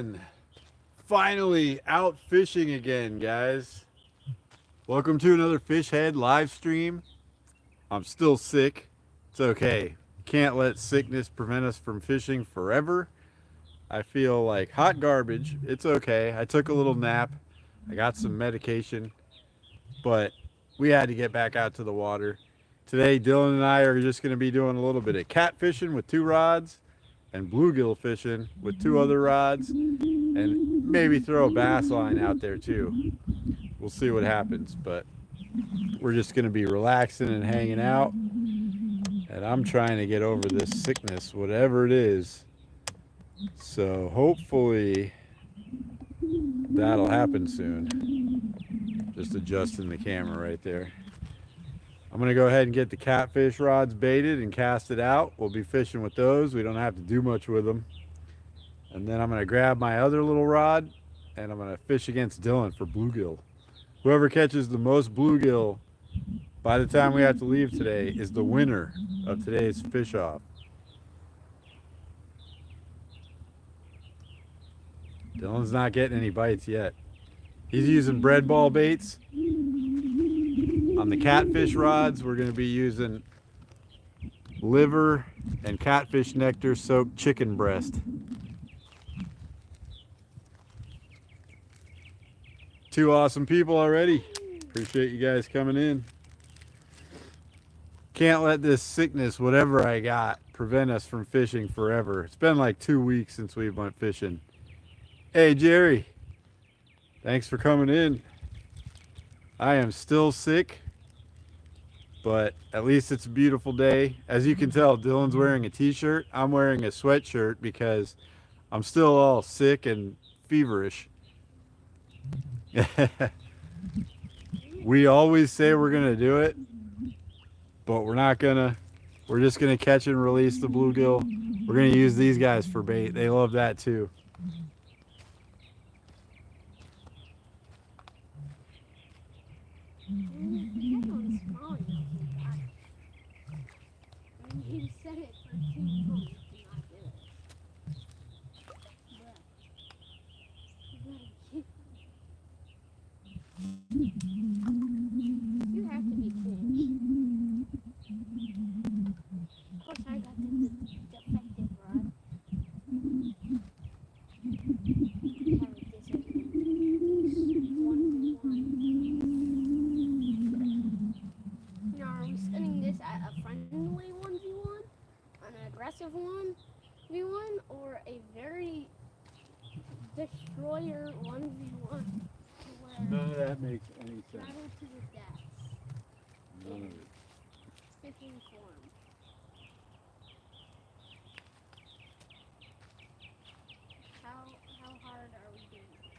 man, finally out fishing again, guys. Welcome to another Fish Head live stream. I'm still sick. It's okay. Can't let sickness prevent us from fishing forever. I feel like hot garbage. It's okay. I took a little nap. I got some medication, but we had to get back out to the water. Today, Dylan and I are just going to be doing a little bit of catfishing with 2 rods and bluegill fishing with 2 other rods, and maybe throw a bass line out there too. We'll see what happens, but we're just going to be relaxing and hanging out. And I'm trying to get over this sickness, whatever it is. So hopefully that'll happen soon. Just adjusting the camera right there. I'm going to go ahead and get the catfish rods baited and cast it out. We'll be fishing with those. We don't have to do much with them. And then I'm going to grab my other little rod and I'm going to fish against Dylan for bluegill. Whoever catches the most bluegill by the time we have to leave today is the winner of today's fish off. Dylan's not getting any bites yet. He's using bread ball baits. On the catfish rods, we're going to be using liver and catfish nectar soaked chicken breast. 2 awesome people already. Appreciate you guys coming in. Can't let this sickness, whatever I got, prevent us from fishing forever. It's been like 2 weeks since we went fishing. Hey, Jerry. Thanks for coming in. I am still sick, but at least it's a beautiful day. As you can tell, Dylan's wearing a t-shirt. I'm wearing a sweatshirt because I'm still all sick and feverish. We always say we're going to do it, but we're not going to. We're just going to catch and release the bluegill. We're going to use these guys for bait. They love that too. He said it for 2 months. You have to be finished. Of course, I got the defective rod. Now, are we sending this at a friendly 1v1, an aggressive 1v1, or a very destroyer 1v1? None of that makes any sense. Battle to the death. None of it. Fishing form. How hard are we doing this?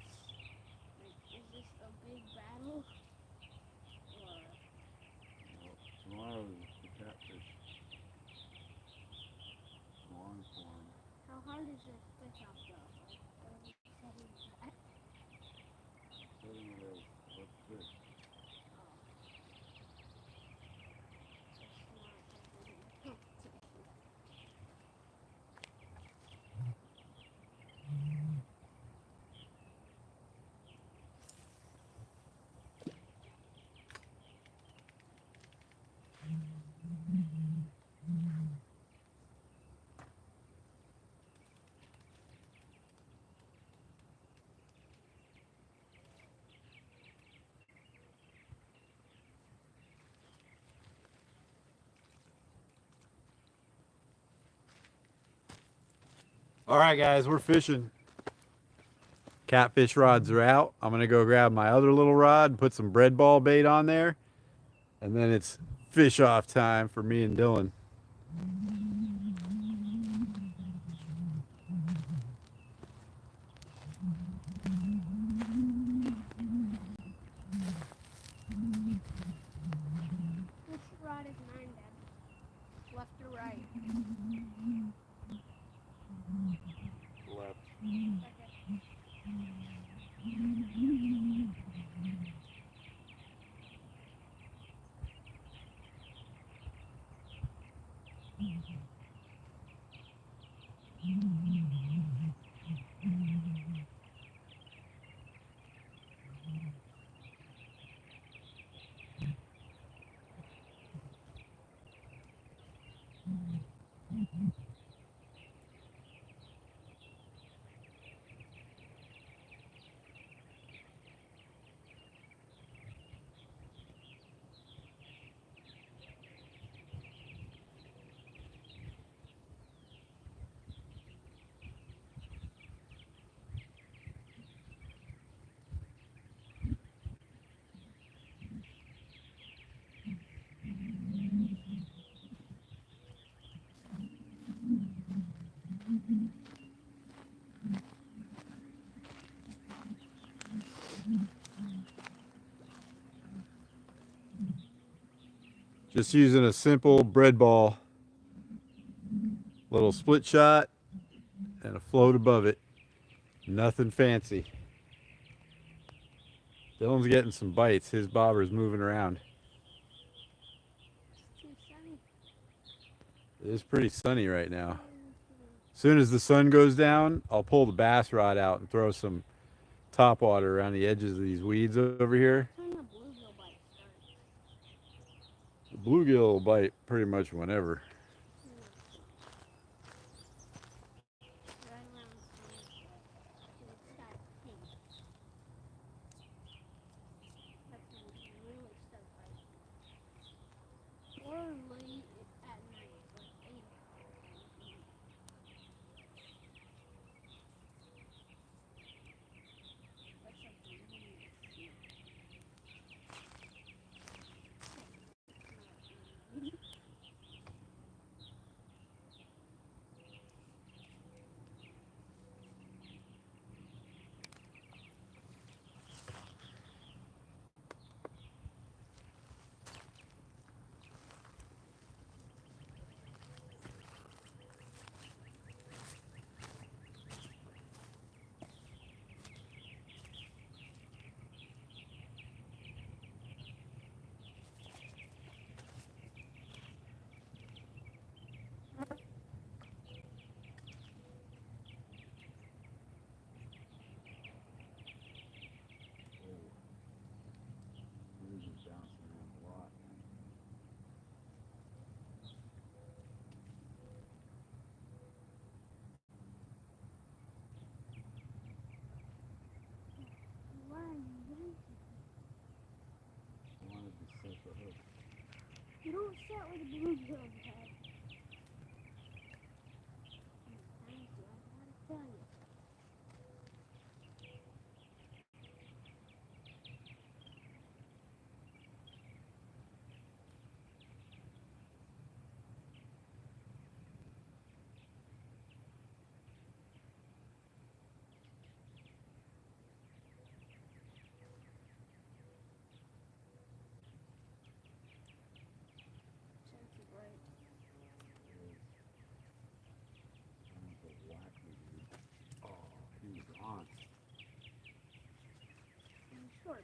Like, is this a big battle? Or Tomorrow is the catfish. Long form. how hard is this fish off though? Like, what are we setting that? Setting it as what fish? All right, guys, we're fishing. Catfish rods are out. I'm going to go grab my other little rod and put some bread ball bait on there. And then it's fish off time for me and Dylan. Which rod is mine, Dad? Left or right? Left. Okay. Just using a simple bread ball, little split shot, and a float above it. Nothing fancy. Dylan's getting some bites. His bobber's moving around. It's too sunny. It is pretty sunny right now. As soon as the sun goes down, I'll pull the bass rod out and throw some top water around the edges of these weeds over here. When the bluegill bite starts. The bluegill will bite pretty much whenever. Right around sunset. It's got pink. That's when it really starts biting. Or late at night, like 8 o'clock. That's like the You don't set with a bluegill bag. Thank you, I gotta tell you. Chance is right. Oh, he's on. I'm short.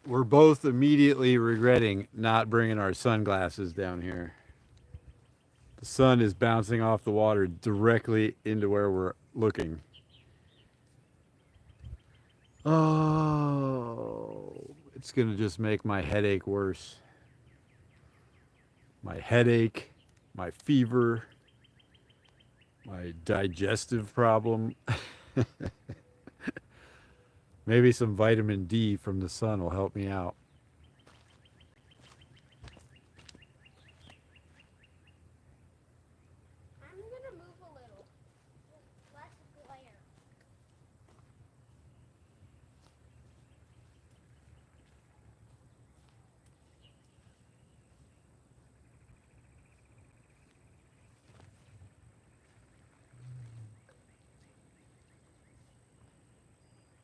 We're both immediately regretting not bringing our sunglasses down here. The sun is bouncing off the water directly into where we're looking. Oh, it's going to just make my headache worse. My headache, my fever, my digestive problem. Maybe some vitamin D from the sun will help me out. I'm gonna move a little. Less glare.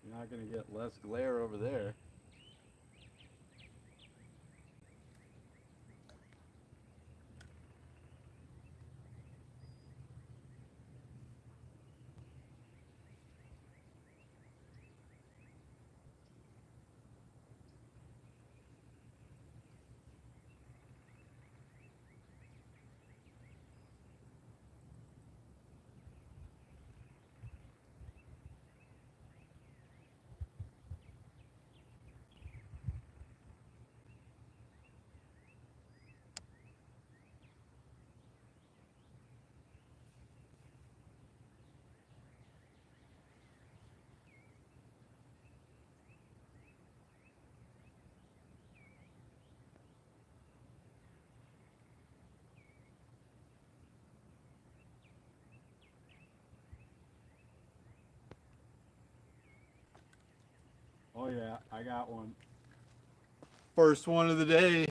You're not going to get less glare over there. Oh yeah, I got one. First one of the day.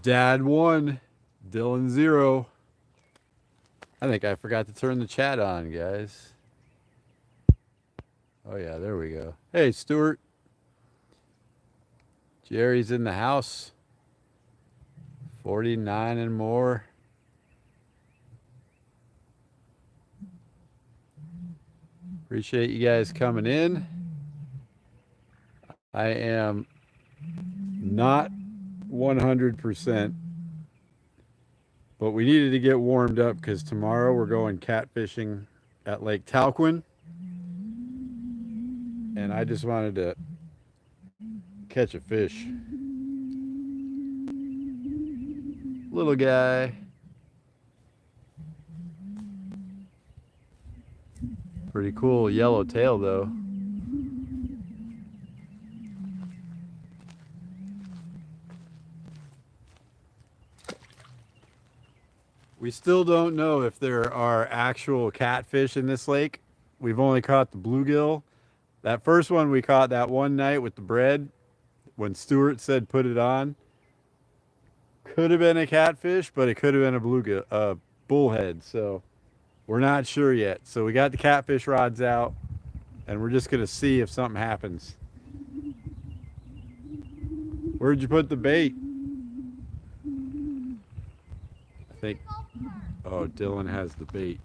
Dad 1, Dylan 0. I think I forgot to turn the chat on, guys. Oh yeah, there we go. Hey, Stuart. Jerry's in the house. 49 and more. Appreciate you guys coming in. I am not 100%, but we needed to get warmed up because tomorrow we're going catfishing at Lake Talquin. And I just wanted to catch a fish. Little guy. Pretty cool yellow tail though. We still don't know if there are actual catfish in this lake. We've only caught the bluegill. That first one we caught that one night with the bread, when Stuart said put it on, could have been a catfish, but it could have been a bluegill, bullhead. So we're not sure yet. So we got the catfish rods out, and we're just gonna see if something happens. Where'd you put the bait? I think. Oh, Dylan has the bait.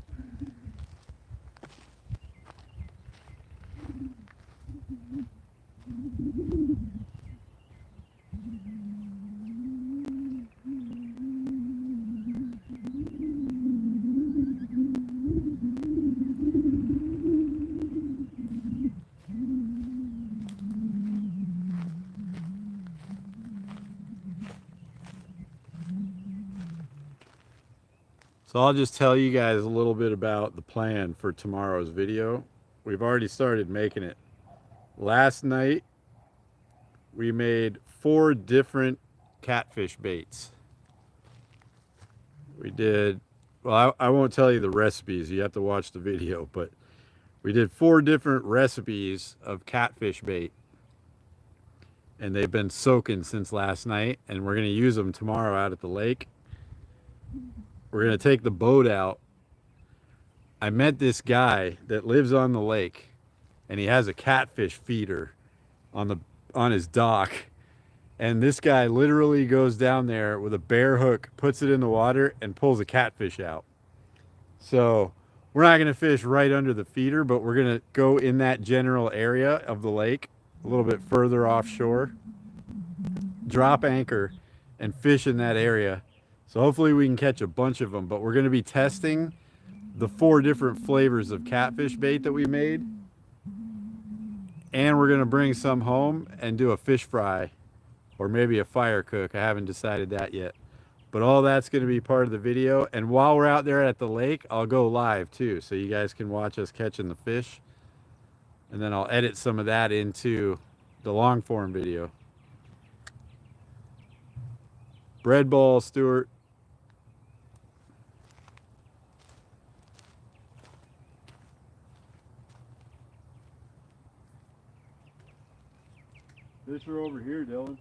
So I'll just tell you guys a little bit about the plan for tomorrow's video. We've already started making it. Last night, we made 4 different catfish baits. We did, well, I won't tell you the recipes. You have to watch the video, but we did 4 different recipes of catfish bait. And they've been soaking since last night, and we're going to use them tomorrow out at the lake. We're going to take the boat out. I met this guy that lives on the lake, and he has a catfish feeder on his dock. And this guy literally goes down there with a bare hook, puts it in the water, and pulls a catfish out. So we're not going to fish right under the feeder, but we're going to go in that general area of the lake, a little bit further offshore, drop anchor, and fish in that area. So hopefully we can catch a bunch of them, but we're going to be testing the 4 different flavors of catfish bait that we made. And we're going to bring some home and do a fish fry or maybe a fire cook. I haven't decided that yet. But all that's going to be part of the video. And while we're out there at the lake, I'll go live too, so you guys can watch us catching the fish. And then I'll edit some of that into the long form video. Bread ball, Stuart. Fish are over here, Dylan.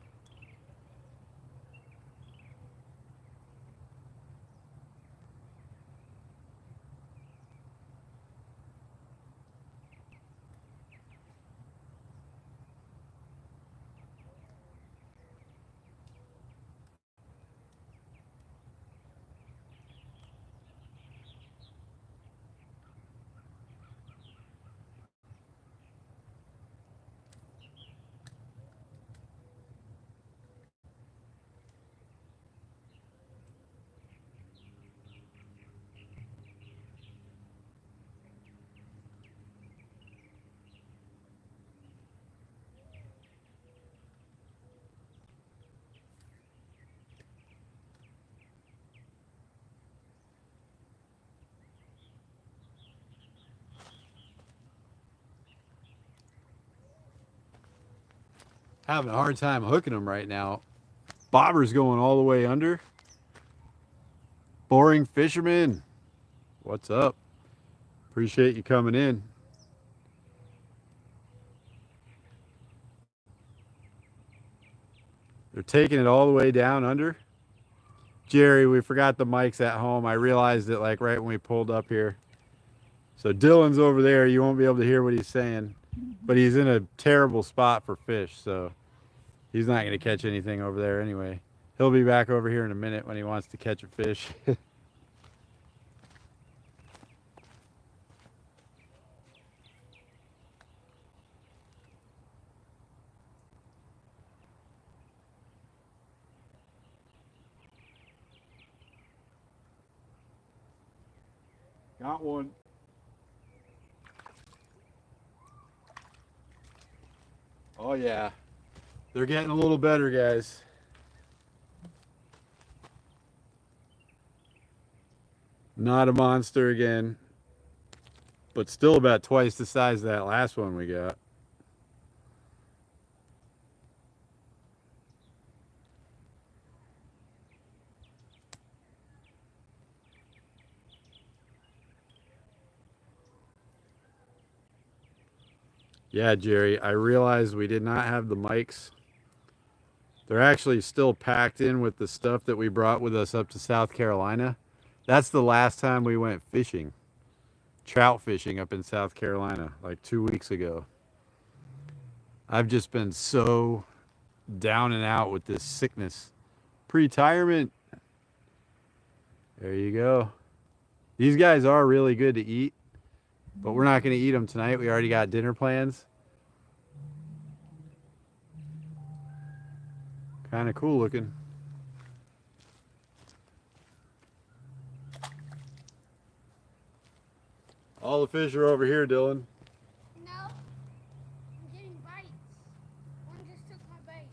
Having a hard time hooking them right now. Bobber's going all the way under. Boring fisherman, what's up? Appreciate you coming in. They're taking it all the way down under. Jerry, we forgot the mics at home. I realized it like right when we pulled up here. So Dylan's over there. You won't be able to hear what he's saying. But he's in a terrible spot for fish, so he's not going to catch anything over there anyway. He'll be back over here in a minute when he wants to catch a fish. Got one. Oh yeah. They're getting a little better, guys. Not a monster again, but still about twice the size of that last one we got. Yeah, Jerry, I realized we did not have the mics. They're actually still packed in with the stuff that we brought with us up to South Carolina. That's the last time we went fishing, trout fishing up in South Carolina, like 2 weeks ago. I've just been so down and out with this sickness. Pre-retirement. There you go. These guys are really good to eat, but we're not going to eat them tonight. We already got dinner plans. Kind of cool looking. All the fish are over here, Dylan. No, I'm getting bites. One just took my bait.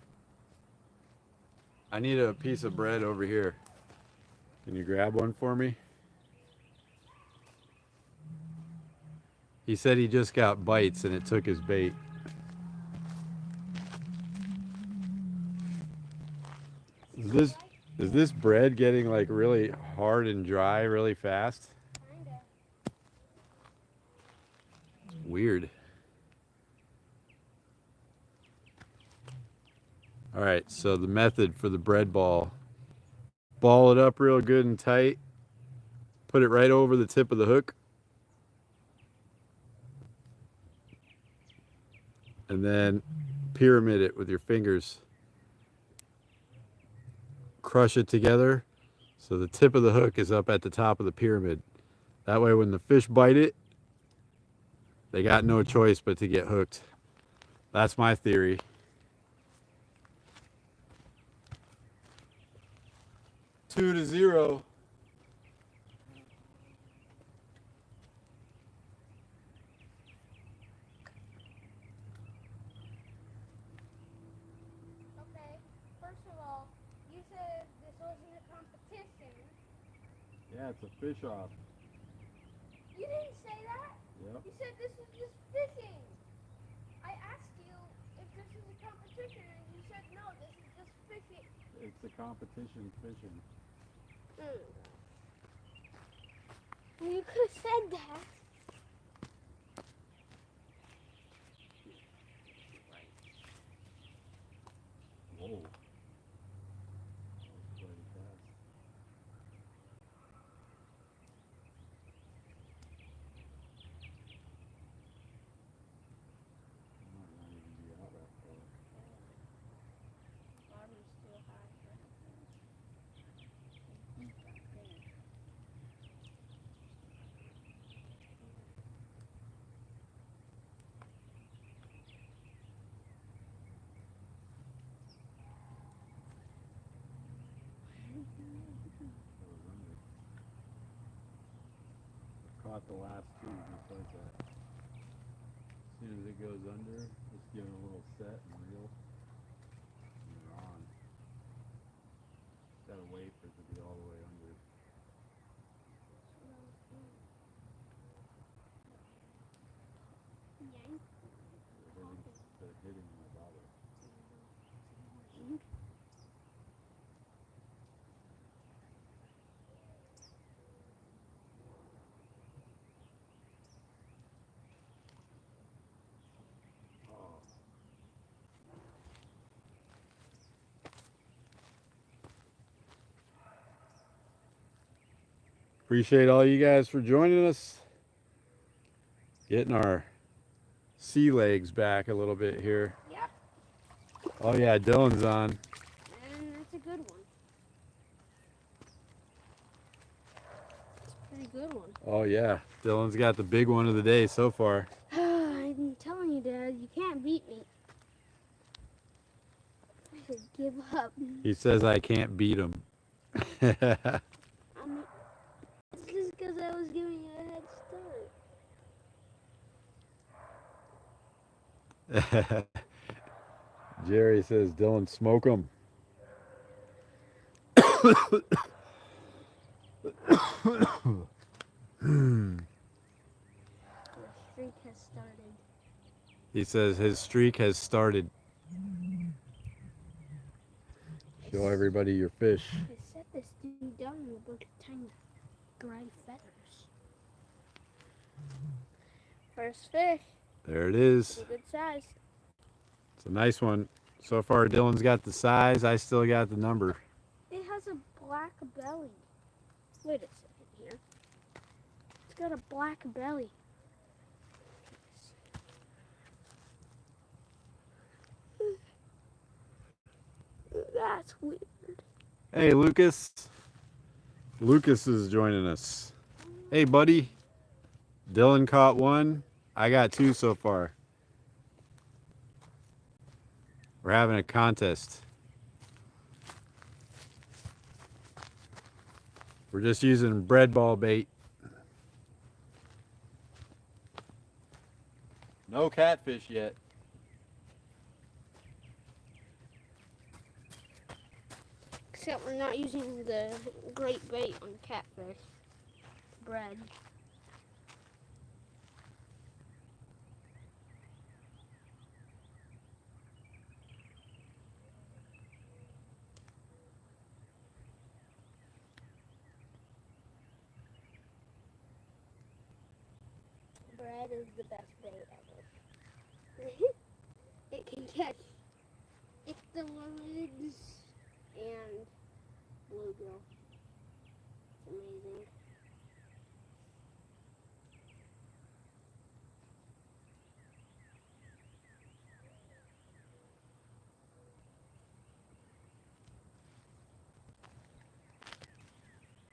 I need a piece of bread over here. Can you grab one for me? He said he just got bites and it took his bait. Is this bread getting like really hard and dry really fast? Kinda. Weird. All right, so the method for the bread ball. Ball it up real good and tight. Put it right over the tip of the hook. And then pyramid it with your fingers. Crush it together so the tip of the hook is up at the top of the pyramid. That way when the fish bite it, they got no choice but to get hooked. That's my theory. 2-0. Okay, first of all, you said this wasn't a competition. Yeah, it's a fish off. You didn't say that. Yep. You said this was just fishing. I asked you if this is a competition, and you said no, this is just fishing. It's a competition fishing. You could have said that. Whoa. Bottom's still high. Caught the last two just like that. As soon as it goes under, just give it a little set and reel. And you're on. Gotta wait for it to be all the way under. Yank. They're hitting my bobber. Oh. Appreciate all you guys for joining us. Getting our sea legs back a little bit here. Yep. Oh yeah, Dylan's on. And that's a good one. It's a pretty good one. Oh yeah, Dylan's got the big one of the day so far. I'm telling you, Dad, you can't beat me. I should give up. He says I can't beat him. I mean, it's just because I was giving you a head start. Jerry says, Dylan, smoke him. The streak has started. He says his streak has started. Show everybody your fish. I set this dude down with a bunch of tiny gray feathers. First fish. There it It's is. a good size. It's a nice one. So far, Dylan's got the size. I still got the number. It has a black belly. Wait a second here. It's got a black belly. That's weird. Hey, Lucas. Lucas is joining us. Hey, buddy. Dylan caught one. I got two so far. We're having a contest. We're just using bread ball bait. No catfish yet. Except we're not using the great bait on catfish. Bread. Bread is the best bait ever. It can catch ichthylids and bluegill. It's amazing.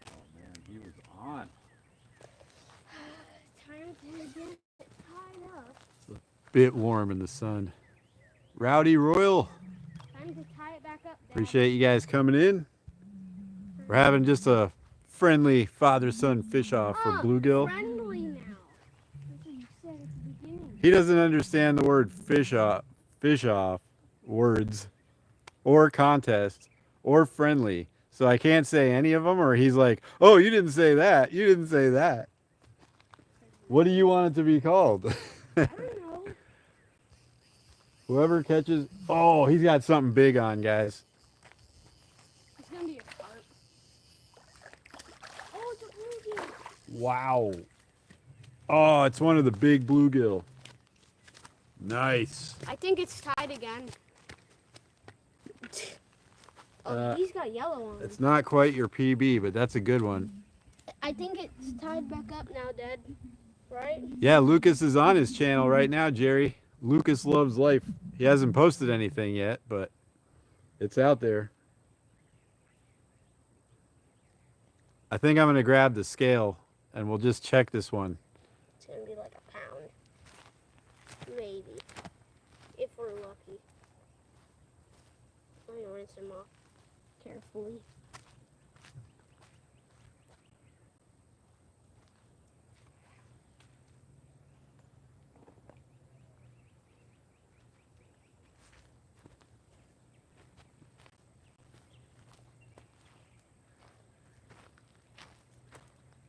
Oh man, he was on. Time to get it tied up. Bit warm in the sun. Rowdy Royal. Time to tie it back up, Dad. Appreciate you guys coming in. We're having just a friendly father-son fish-off for bluegill. Friendly now. That's what you said at the beginning. He doesn't understand the word fish-off words, or contest, or friendly. So I can't say any of them, or he's like, oh, you didn't say that. You didn't say that. What do you want it to be called? I don't know. Whoever catches... Oh, he's got something big on, guys. It's gonna be a carp. Oh, it's a bluegill. Wow. Oh, it's one of the big bluegill. Nice. I think it's tied again. Oh, he's got yellow on him. It's not quite your PB, but that's a good one. I think it's tied back up now, Dad. Right? Yeah, Lucas is on his channel right now, Jerry. Lucas Loves Life. He hasn't posted anything yet, but it's out there. I think I'm going to grab the scale, and we'll just check this one. It's gonna be like a pound. Maybe. If we're lucky. I'm gonna rinse him off carefully.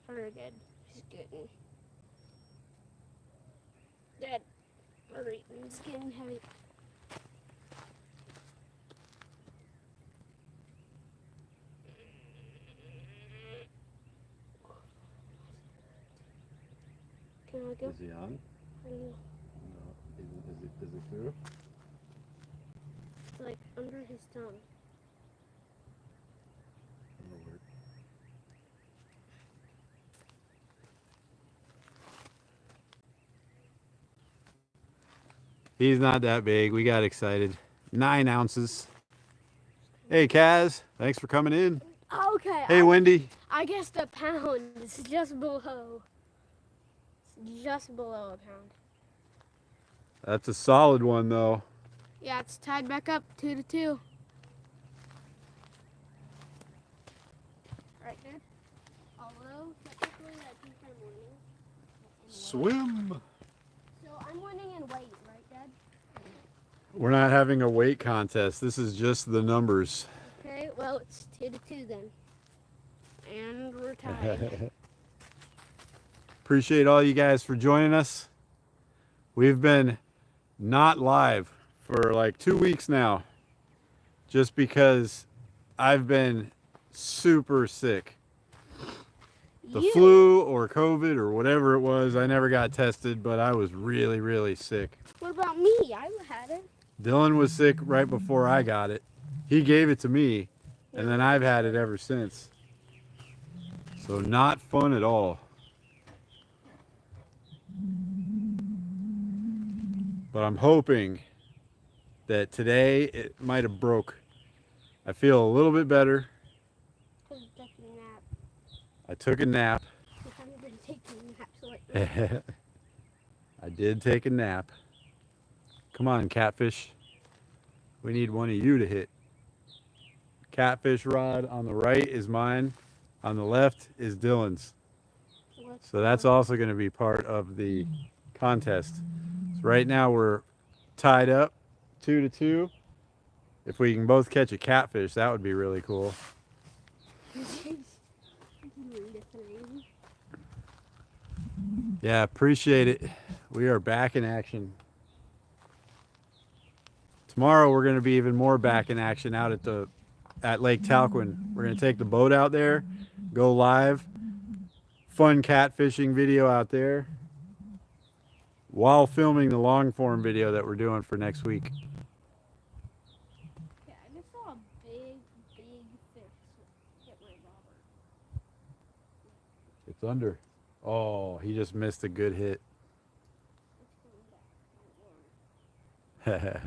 Very good. He's getting. Dad, hurry. It's getting heavy. Can I go? Is he on? I don't know. No. Is it through? It's like under his tongue. He's not that big. We got excited. 9 ounces. Hey, Kaz. Thanks for coming in. Okay. Hey, Wendy. I guess the pound is just below. It's just below a pound. That's a solid one, though. Yeah, it's tied back up 2-2. Right, Dad? Although, technically, I think I'm winning. Swim. So I'm winning in weight, right, Dad? We're not having a weight contest. This is just the numbers. Okay, well, it's 2-2 then. And we're tied. Appreciate all you guys for joining us. We've been not live for like 2 weeks now, just because I've been super sick. The flu or COVID or whatever it was, I never got tested, but I was really, really sick. What about me? I had it. Dylan was sick right before I got it. He gave it to me, and then I've had it ever since. So not fun at all. But I'm hoping that today it might have broke. I feel a little bit better. I took a nap. You haven't been taking naps lately. I did take a nap. Come on, Catfish. We need one of you to hit. Catfish rod on the right is mine. On the left is Dylan's. So that's also going to be part of the contest. So right now we're tied up 2-2. If we can both catch a catfish, that would be really cool. Yeah, appreciate it. We are back in action. Tomorrow we're going to be even more back in action out at Lake Talquin. We're going to take the boat out there, go live, fun catfishing video out there, while filming the long form video that we're doing for next week. Yeah, I just saw a big fish hit my bobber. It's under. Oh, he just missed a good hit. I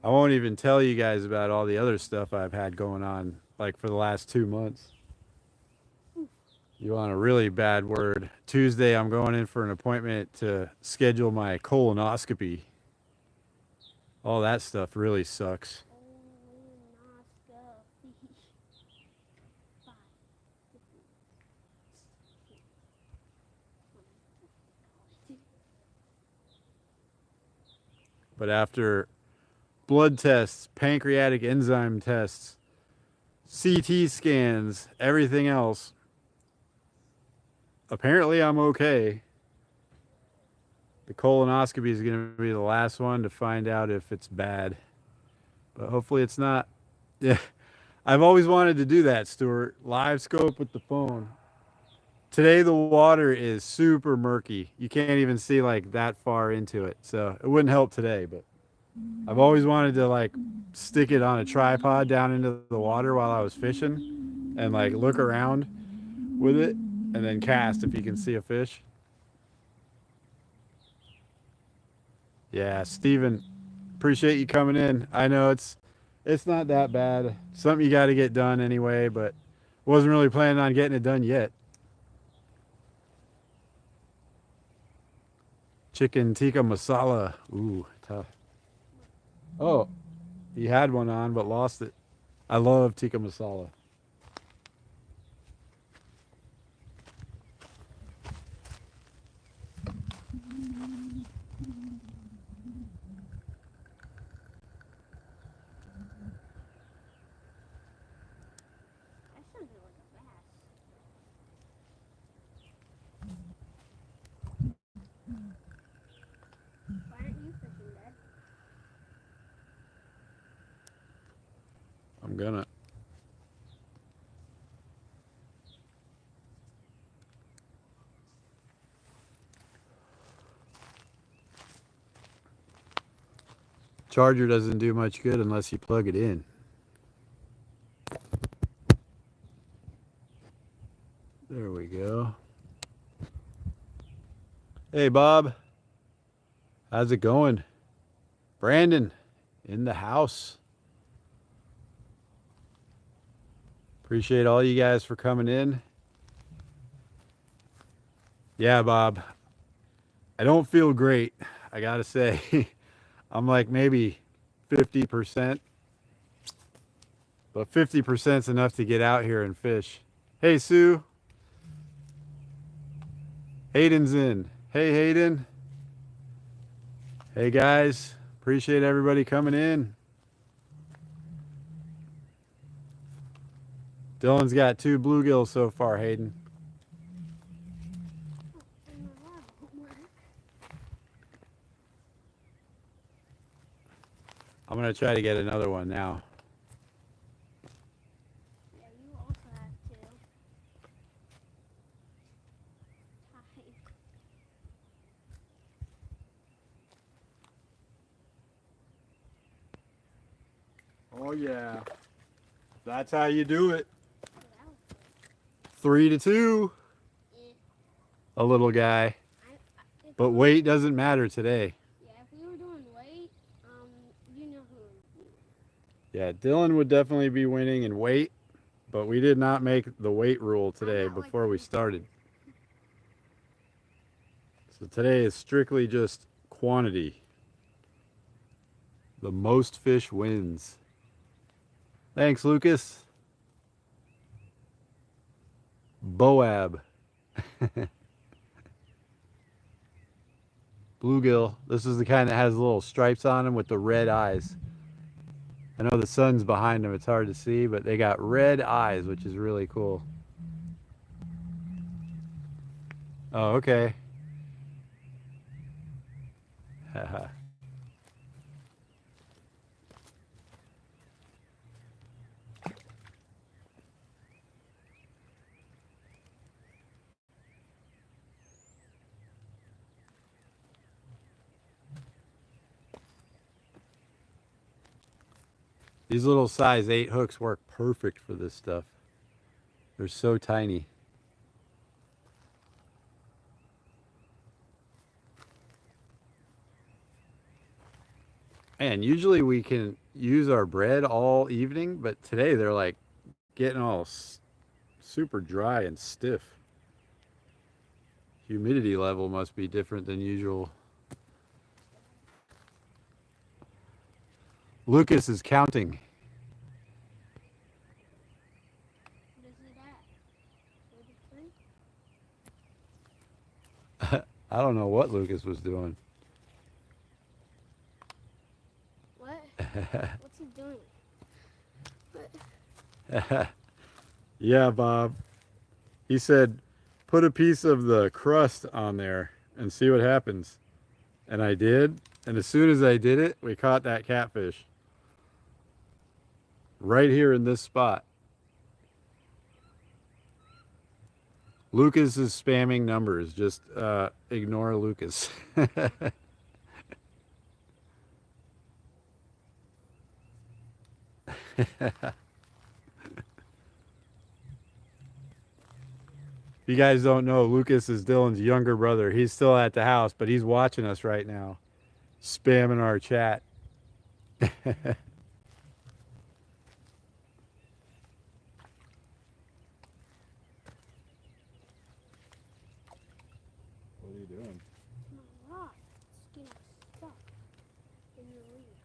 won't even tell you guys about all the other stuff I've had going on, like for the last 2 months. You want a really bad word? Tuesday, I'm going in for an appointment to schedule my colonoscopy. All that stuff really sucks. But after blood tests, pancreatic enzyme tests, CT scans, everything else, apparently I'm okay. The colonoscopy is going to be the last one to find out if it's bad. But hopefully it's not. Yeah, I've always wanted to do that, Stuart. Live scope with the phone. Today the water is super murky. You can't even see like that far into it. So it wouldn't help today, but I've always wanted to like stick it on a tripod down into the water while I was fishing and like look around with it and then cast if you can see a fish. Yeah, Steven, appreciate you coming in. I know it's not that bad. Something you got to get done anyway, but wasn't really planning on getting it done yet. Chicken tikka masala. Ooh, tough. Oh, he had one on but lost it. I love tikka masala. I'm gonna. Charger doesn't do much good unless you plug it in. There go. Hey, Bob. How's it going? Brandon, in the house. Appreciate all you guys for coming in. Yeah, Bob. I don't feel great, I gotta say. I'm like maybe 50%. But 50% is enough to get out here and fish. Hey, Sue. Hayden's in. Hey, Hayden. Hey, guys. Appreciate everybody coming in. Dylan's got 2 bluegills so far, Hayden. I'm going to try to get another one now. Yeah, you also have to. Oh, yeah. That's how you do it. 3-2. A little guy. But weight doesn't matter today. Yeah, if we were doing weight, you know who would be. Yeah, Dylan would definitely be winning in weight, but we did not make the weight rule today before we started. So today is strictly just quantity. The most fish wins. Thanks, Lucas. Boab. Bluegill. This is the kind that has little stripes on them with the red eyes. I know the sun's behind them. It's hard to see, but they got red eyes, which is really cool. Oh, okay. Haha. These little size 8 hooks work perfect for this stuff. They're so tiny. And usually we can use our bread all evening, but today they're like getting all super dry and stiff. Humidity level must be different than usual. Lucas is counting. What is it at? 33? I don't know what Lucas was doing. What? What's he doing? Yeah, Bob. He said, put a piece of the crust on there and see what happens. And I did. And as soon as I did it, we caught that catfish. Right here in this spot. Lucas is spamming numbers. Just ignore Lucas. If you guys don't know, Lucas is Dylan's younger brother. He's still at the house, but he's watching us right now, spamming our chat. What are you doing? My rock is getting stuck in your lead.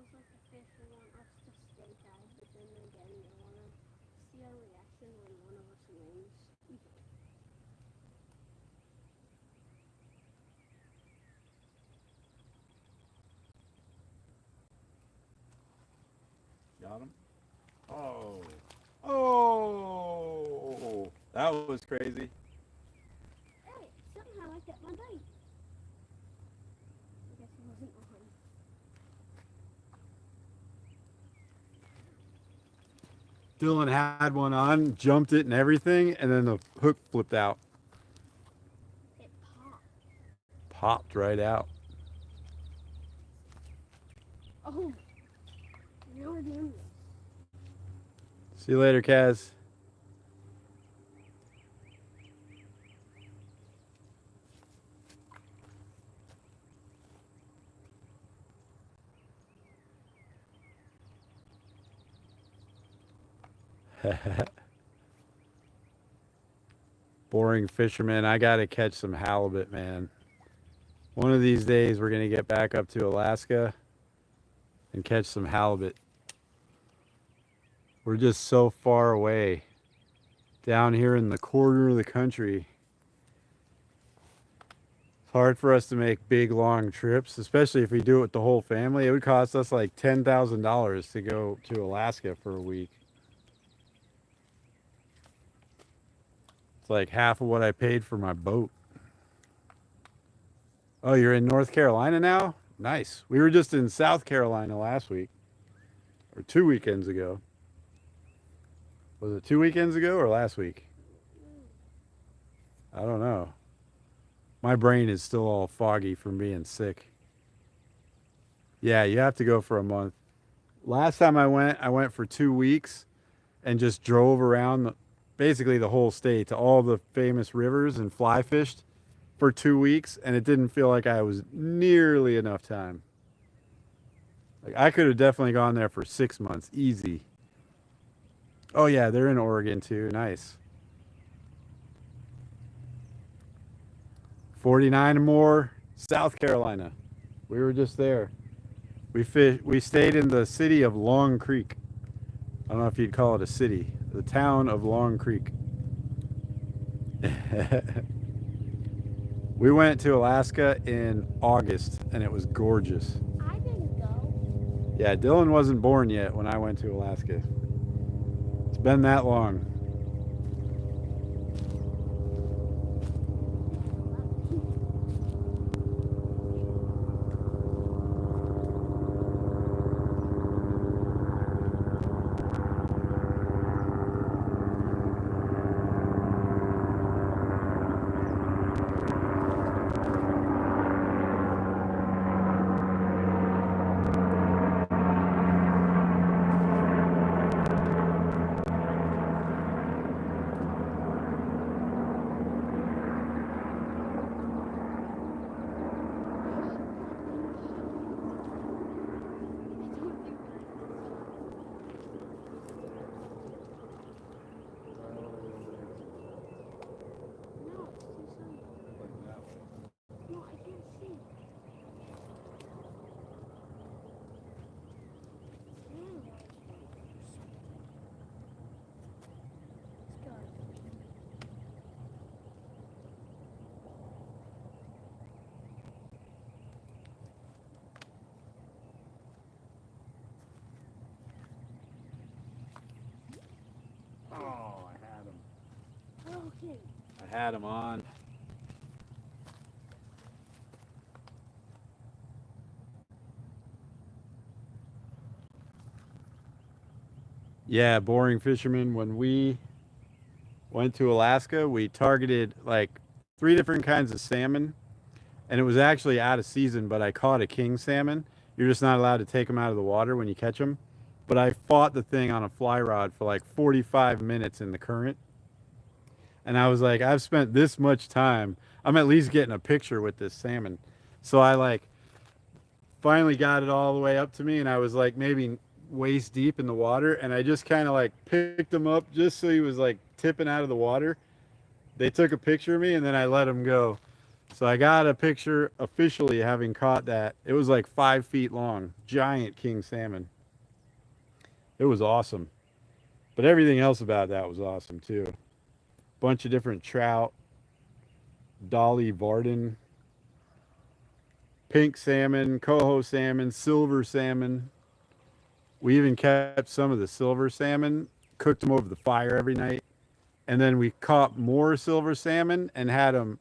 feels like the fish want us to stay tied, but then again, they want to see our reaction when one of us wins. Got him. Oh. Oh. That was crazy. Hey, somehow I got my bite. I guess it wasn't on. Dylan had one on, jumped it and everything, and then the hook flipped out. It popped. Popped right out. Oh, now we're doing this. See you later, Kaz. Boring fisherman. I gotta catch some halibut, man. One of these days we're gonna get back up to Alaska and catch some halibut. We're just so far away down here in the corner of the country. It's hard for us to make big long trips, especially if we do it with the whole family. It would cost us like $10,000 to go to Alaska for a week. It's like half of what I paid for my boat. Oh, you're in North Carolina now? Nice. We were just in South Carolina last week, or 2 weekends ago. Was it 2 weekends ago or last week? I don't know. My brain is still all foggy from being sick. Yeah, you have to go for a month. Last time I went for 2 weeks and just drove around basically the whole state to all the famous rivers and fly fished for 2 weeks, and it didn't feel like I was nearly enough time. Like I could have definitely gone there for 6 months, easy. Oh yeah, they're in Oregon too. Nice. 49 and more, South Carolina. We were just there. We stayed in the city of Long Creek. I don't know if you'd call it a city. The town of Long Creek. We went to Alaska in August and it was gorgeous. I didn't go. Yeah, Dylan wasn't born yet when I went to Alaska. It's been that long. No, it's too sunny. No, I can't see. Let's go. Oh, I had him. Okay. I had him on. Yeah, boring fisherman. When we went to Alaska, we targeted like 3 different kinds of salmon, and it was actually out of season, but I caught a king salmon. You're just not allowed to take them out of the water when you catch them. But I fought the thing on a fly rod for like 45 minutes in the current. And I was like, I've spent this much time. I'm at least getting a picture with this salmon. So I like finally got it all the way up to me, and I was like maybe waist deep in the water, and I just kind of like picked him up just so he was like tipping out of the water. They took a picture of me, and then I let him go. So I got a picture officially having caught that. It was like 5 feet long, giant king salmon. It was awesome. But everything else about that was awesome too. Bunch of different trout, Dolly Varden, pink salmon, coho salmon, silver salmon. We even kept some of the silver salmon, cooked them over the fire every night. And then we caught more silver salmon and had them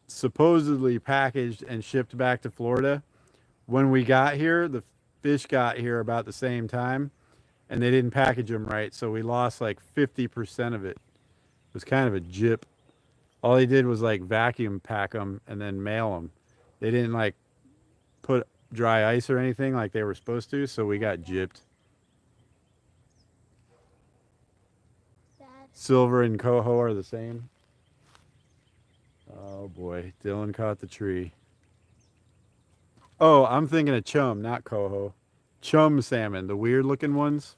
supposedly packaged and shipped back to Florida. When we got here, the fish got here about the same time and they didn't package them right. So we lost like 50% of it. It was kind of a jip. All they did was like vacuum pack them and then mail them. They didn't like put dry ice or anything like they were supposed to. So we got gypped. Dad. Silver and coho are the same. Oh boy, Dylan caught the tree. Oh, I'm thinking of chum, not coho. Chum salmon, the weird looking ones.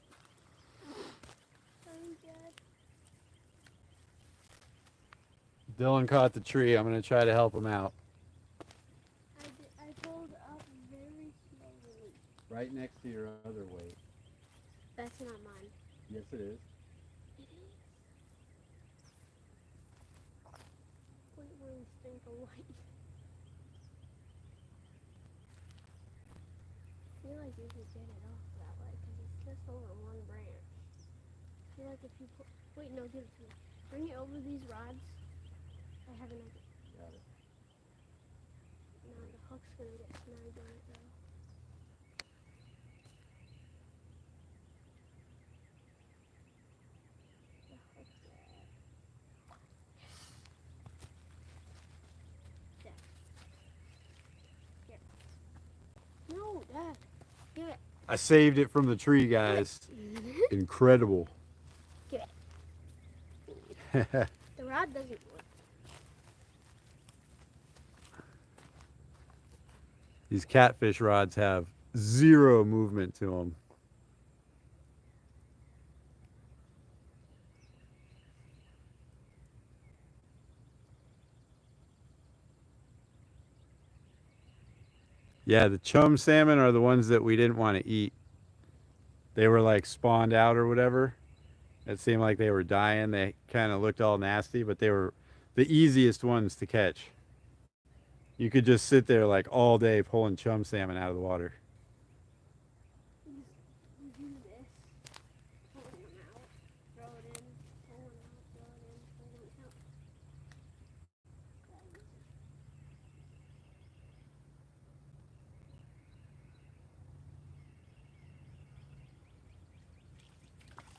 Dylan caught the tree. I'm going to try to help him out. I pulled up very slowly. Right next to your other weight. That's not mine. Yes, it is. It is. Wait, wait, stink of light. I feel like you could get it off that way because it's just over one branch. I feel like if you put. Wait, no, give it to me. Bring it over these rods. I have an idea. Got it. No, the hook's gonna get snagged on it though. The hook's there. There. Here. No, Dad. Give it. I saved it from the tree, guys. Incredible. Give it. The rod doesn't work. These catfish rods have zero movement to them. Yeah, the chum salmon are the ones that we didn't want to eat. They were like spawned out or whatever. It seemed like they were dying. They kind of looked all nasty, but they were the easiest ones to catch. You could just sit there like all day pulling chum salmon out of the water. You do this. Pull one out. Throw it in. Pull one out. Throw it in. Pull one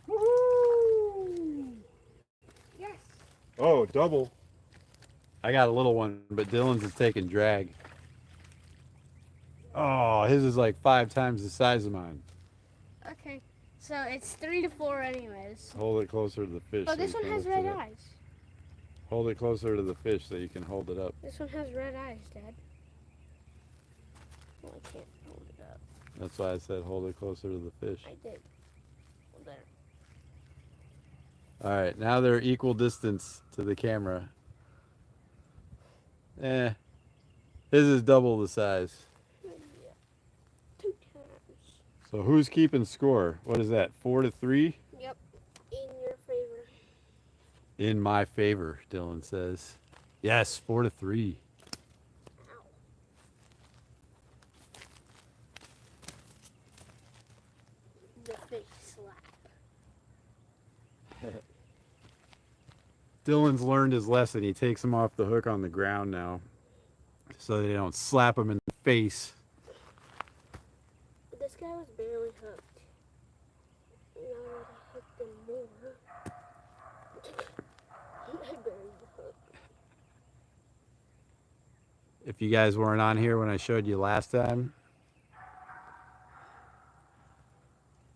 out. Woohoo! Yes. Oh, double. I got a little one, but Dylan's is taking drag. Oh, his is like 5 times the size of mine. Okay. So it's 3 to 4 anyways. Hold it closer to the fish. Oh, so this you one can has lift it red up. eyes. Hold it closer to the fish so you can hold it up. This one has red eyes, Dad. Well, I can't hold it up. That's why I said hold it closer to the fish. I did. Well, there. All right, now they're equal distance to the camera. His is double the size. Yeah. 2 times. So who's keeping score? What is that, 4-3? Yep. In your favor. In my favor, Dylan says. Yes, 4-3. Ow. The fish slap. Dylan's learned his lesson. He takes them off the hook on the ground now so they don't slap him in the face. This guy was barely hooked. Now that I hooked him more. I barely hooked. If you guys weren't on here when I showed you last time,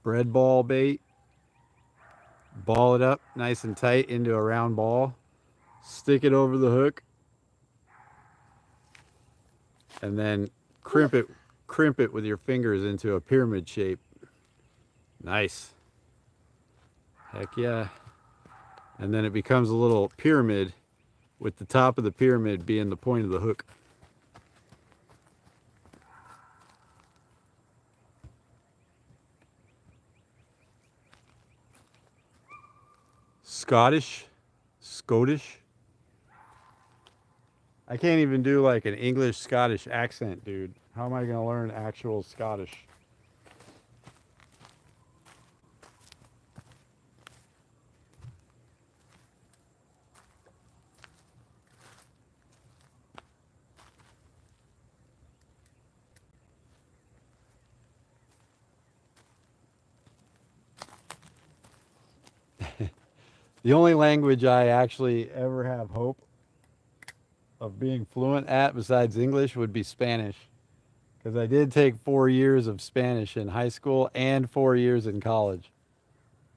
bread ball bait. Ball it up nice and tight into a round ball. Stick it over the hook. And then crimp it with your fingers into a pyramid shape. Nice. Heck yeah. And then it becomes a little pyramid with the top of the pyramid being the point of the hook. Scottish. I can't even do like an English Scottish accent, dude. How am I gonna learn actual Scottish? The only language I actually ever have hope of being fluent at besides English would be Spanish. Because I did take 4 years of Spanish in high school and 4 years in college.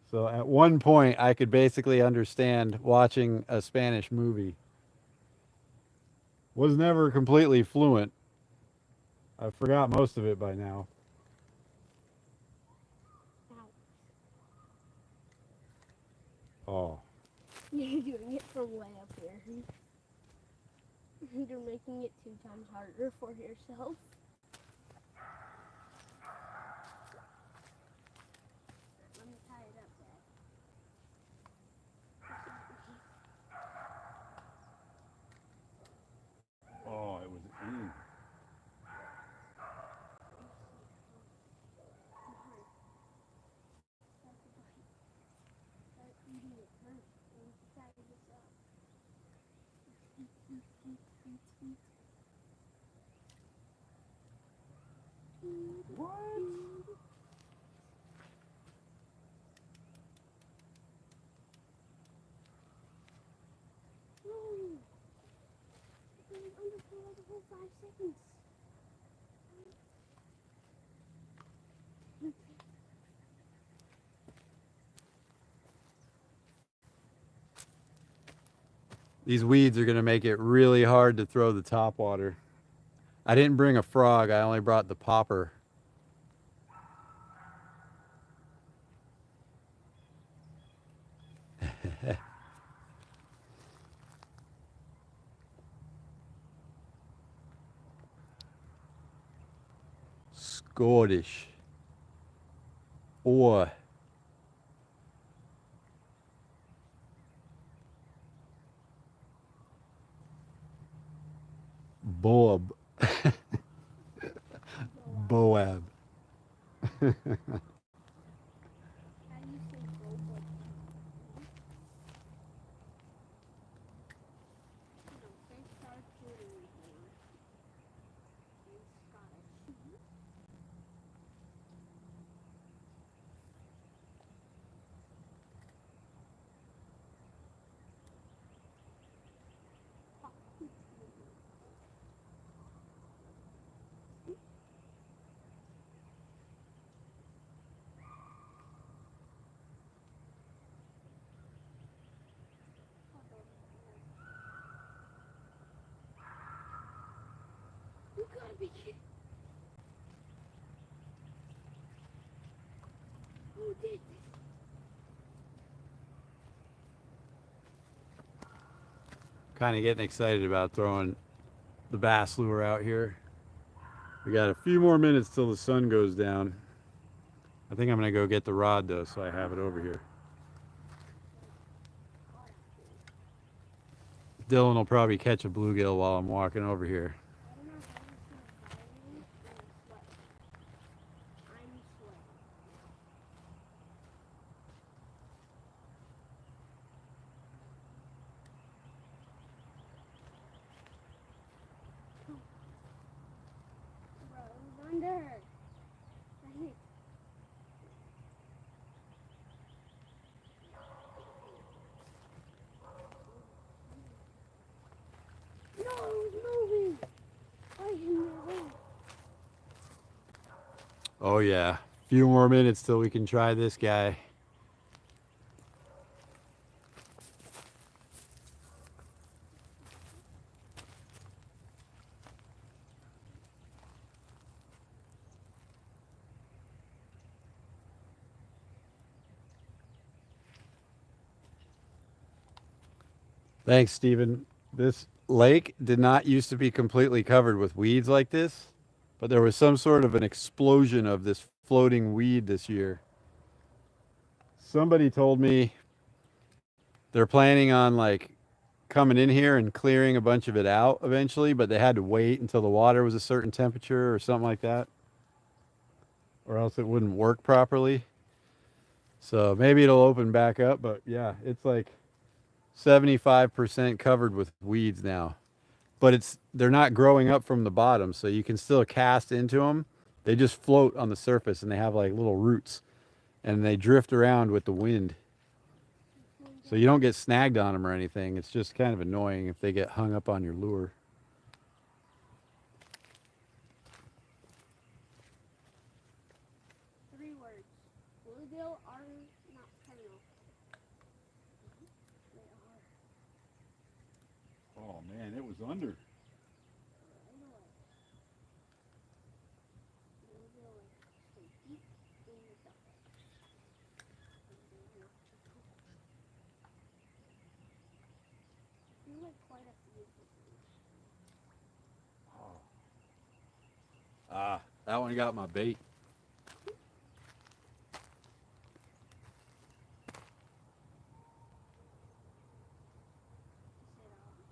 So at one point, I could basically understand watching a Spanish movie. Was never completely fluent. I forgot most of it by now. Oh. You're doing it from way up here. You're making it 2 times harder for yourself. Let me tie it up, Dad. Oh, it was. What? No! It was under for like a whole 5 seconds. These weeds are going to make it really hard to throw the top water. I didn't bring a frog, I only brought the popper. Scottish. Or Boab. Boab. How do you say boba? No, say charcuterie board. In Scottish. You gotta be kidding. Who did this? Kind of getting excited about throwing the bass lure out here. We got a few more minutes till the sun goes down. I think I'm going to go get the rod though, so I have it over here. Dylan will probably catch a bluegill while I'm walking over here. I don't know how you feel violent and sweat. I'm sweating. Bro, it was under. Dang it. No, it was moving. Why didn't you move? Oh yeah, a few more minutes till we can try this guy. Thanks, Steven. This lake did not used to be completely covered with weeds like this, but there was some sort of an explosion of this floating weed this year. Somebody told me they're planning on like coming in here and clearing a bunch of it out eventually, but they had to wait until the water was a certain temperature or something like that, or else it wouldn't work properly. So maybe it'll open back up, but yeah, it's like 75% covered with weeds now. But they're not growing up from the bottom, so you can still cast into them. They just float on the surface and they have like little roots and they drift around with the wind. So you don't get snagged on them or anything. It's just kind of annoying if they get hung up on your lure. 3 words. Bluegill are not criminal. They are. Oh man, it was under. Right away. Bluegill stay deep in the duck. I feel like quite a few different. Ah, that one got my bait.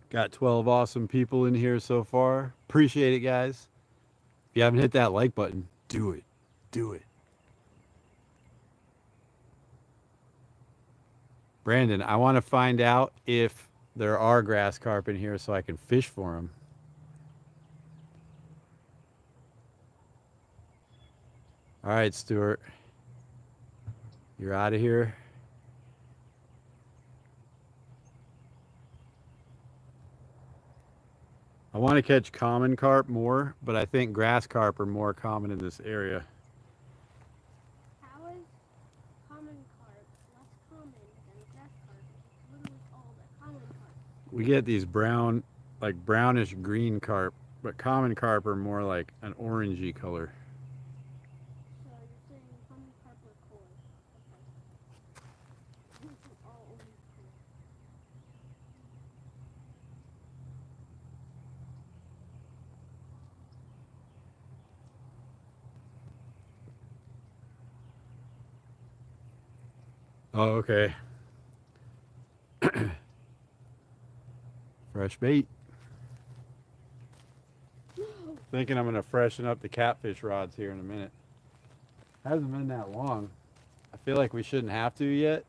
Got 12 awesome people in here so far. Appreciate it, guys. If you haven't hit that like button, do it. Do it. Brandon, I want to find out if there are grass carp in here so I can fish for them. All right, Stuart. You're out of here. I want to catch common carp more, but I think grass carp are more common in this area. How is common carp less common than grass carp? It's literally called a common carp. We get these brown, like brownish green carp, but common carp are more like an orangey color. So you're saying common carp are cooler. Okay. All orange color. Oh, okay. Fresh bait. No. Thinking I'm going to freshen up the catfish rods here in a minute. Hasn't been that long. I feel like we shouldn't have to yet.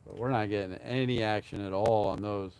But we're not getting any action at all on those.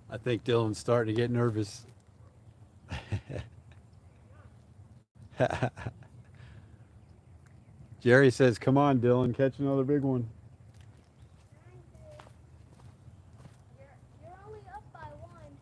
I think Dylan's starting to get nervous. Jerry says, "Come on, Dylan, catch another big one." You're only up by 1.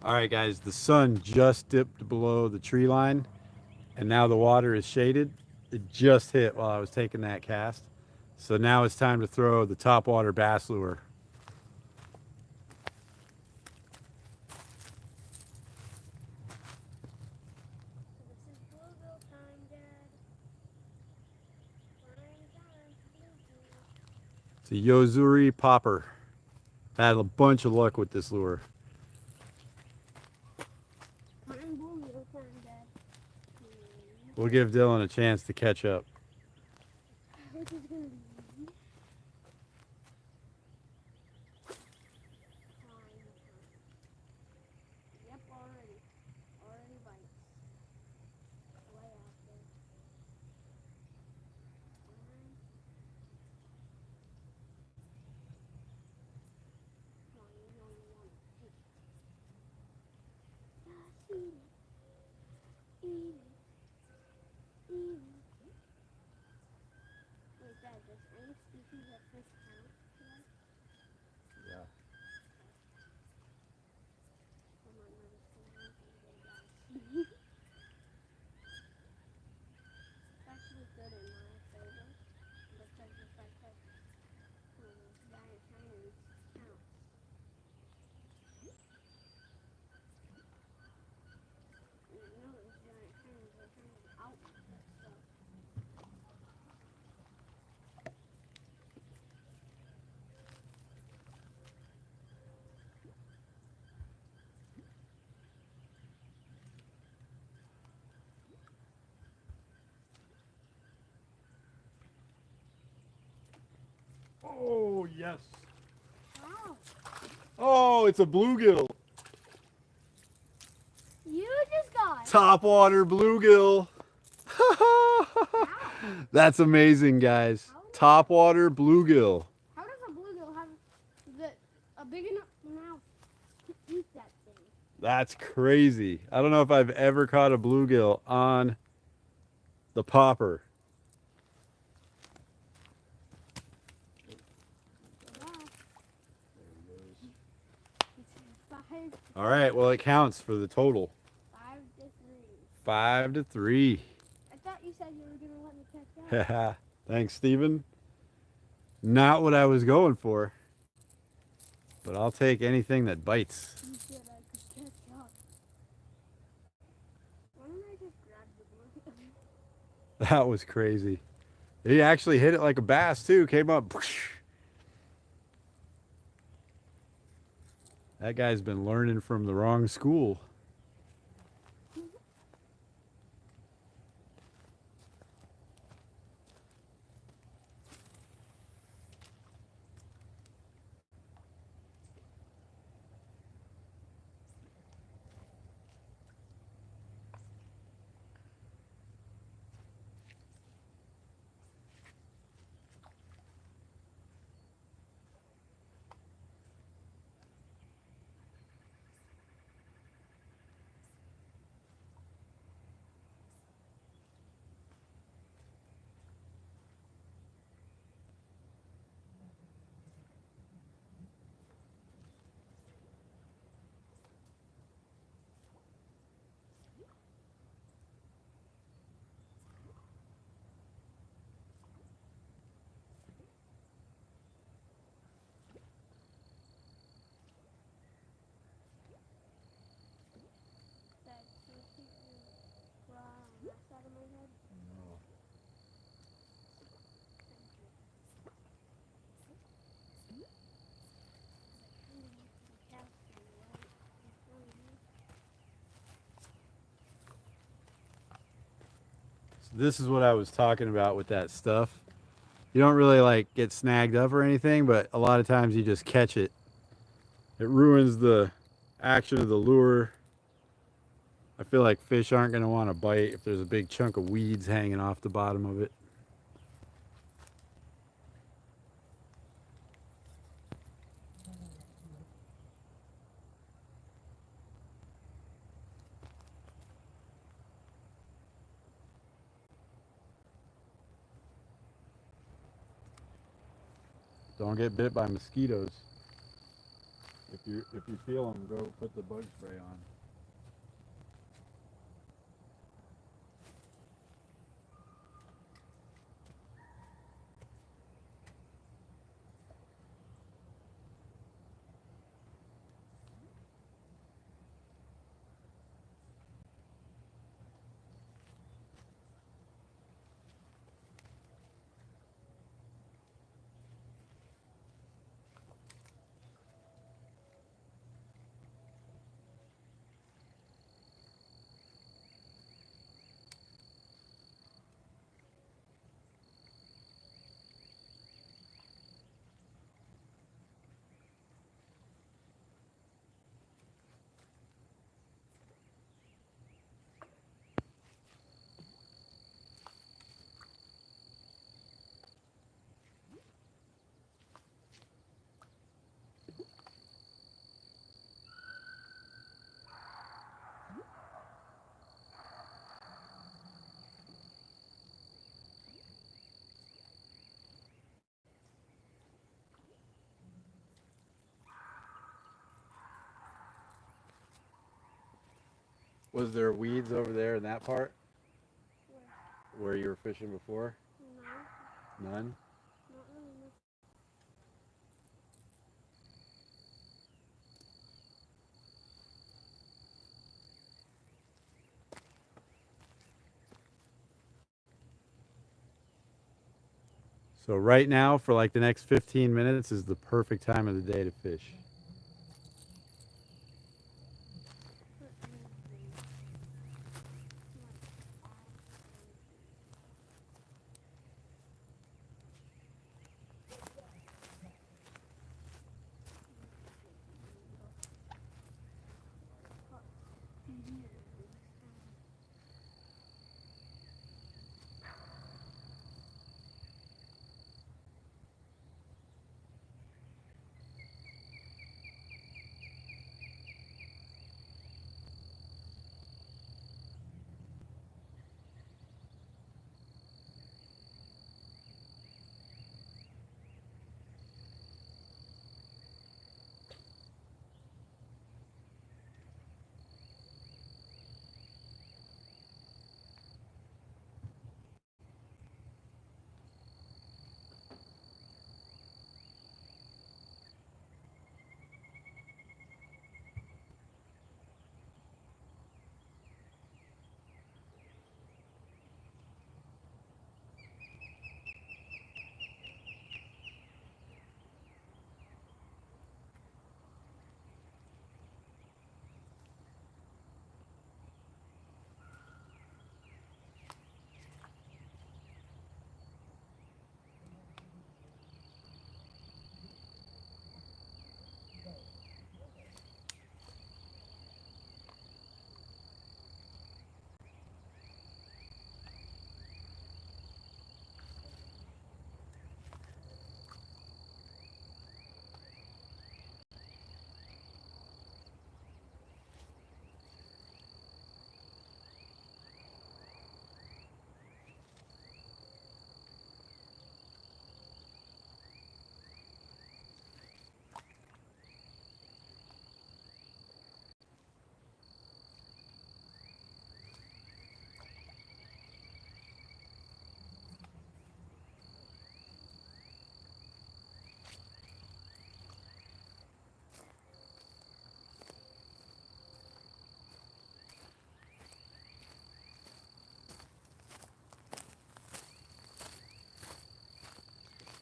All right, guys, the sun just dipped below the tree line, and now the water is shaded. It just hit while I was taking that cast. So now it's time to throw the topwater bass lure. So this is bluegill time, Dad. Prime time for bluegill. It's a Yozuri popper. Had a bunch of luck with this lure. Prime bluegill time, Dad. We'll give Dylan a chance to catch up. Which is gonna be easy. Prime time. Yep, already. Already bites. Way out there. Prime. Come on, you know you want to take it. Just eat it. Eat it. Eat it. Wait, Dad, does any species of fish count? Yeah. I'm not nervous because I'm going to get a guys. It's actually good in my favor because if I catch giant trainers count. And I know those giant trainers are trying to outwit us, so. Oh, yes. Wow. Oh, it's a bluegill. You just got it. Topwater bluegill. That's amazing, guys. Topwater bluegill. How does a bluegill have a big enough mouth to eat that thing? That's crazy. I don't know if I've ever caught a bluegill on the popper. Five, All right, well, it counts for the total. 5 to 3. 5-3. I thought you said you were gonna let me catch up. Thanks, Steven. Not what I was going for, but I'll take anything that bites. You said I could catch up. Why don't I just grab the bluegill? That was crazy. He actually hit it like a bass, too. Came up. That guy's been learning from the wrong school. Dad, can you keep your mess out of my head? Thank you. I'm gonna use some casting right in front of me. So this is what I was talking about with that stuff. You don't really like get snagged up or anything, but a lot of times you just catch it. It ruins the action of the lure. I feel like fish aren't going to want to bite if there's a big chunk of weeds hanging off the bottom of it. Don't get bit by mosquitoes. If you feel them, go put the bug spray on. Was there weeds over there in that part where you were fishing before? No. None? Not really much. So right now, for like the next 15 minutes, is the perfect time of the day to fish.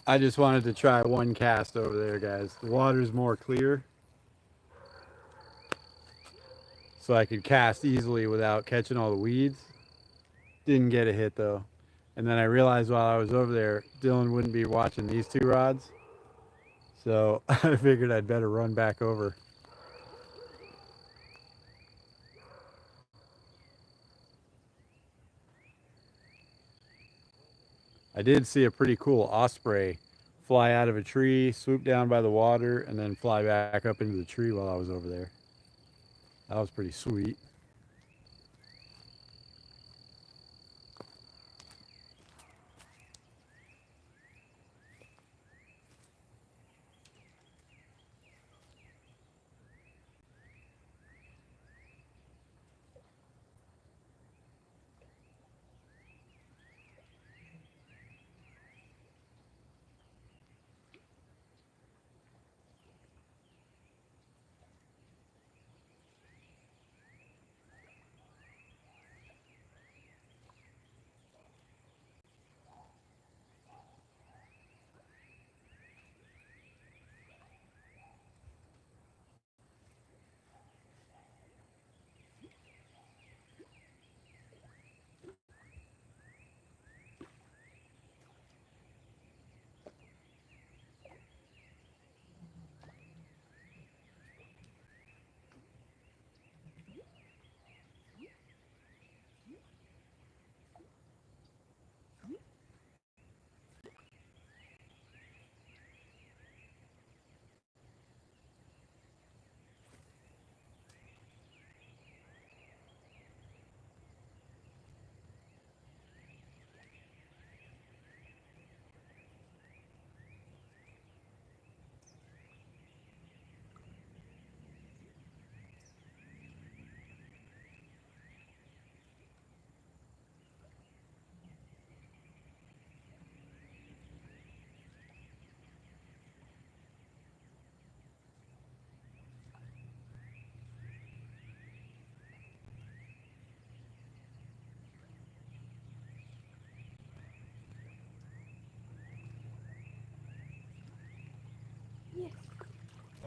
I just wanted to try one cast over there, guys. The water's more clear, so I could cast easily without catching all the weeds. Didn't get a hit though. And then I realized while I was over there, Dylan wouldn't be watching these two rods. So I figured I'd better run back over. I did see a pretty cool osprey fly out of a tree, swoop down by the water, and then fly back up into the tree while I was over there. That was pretty sweet.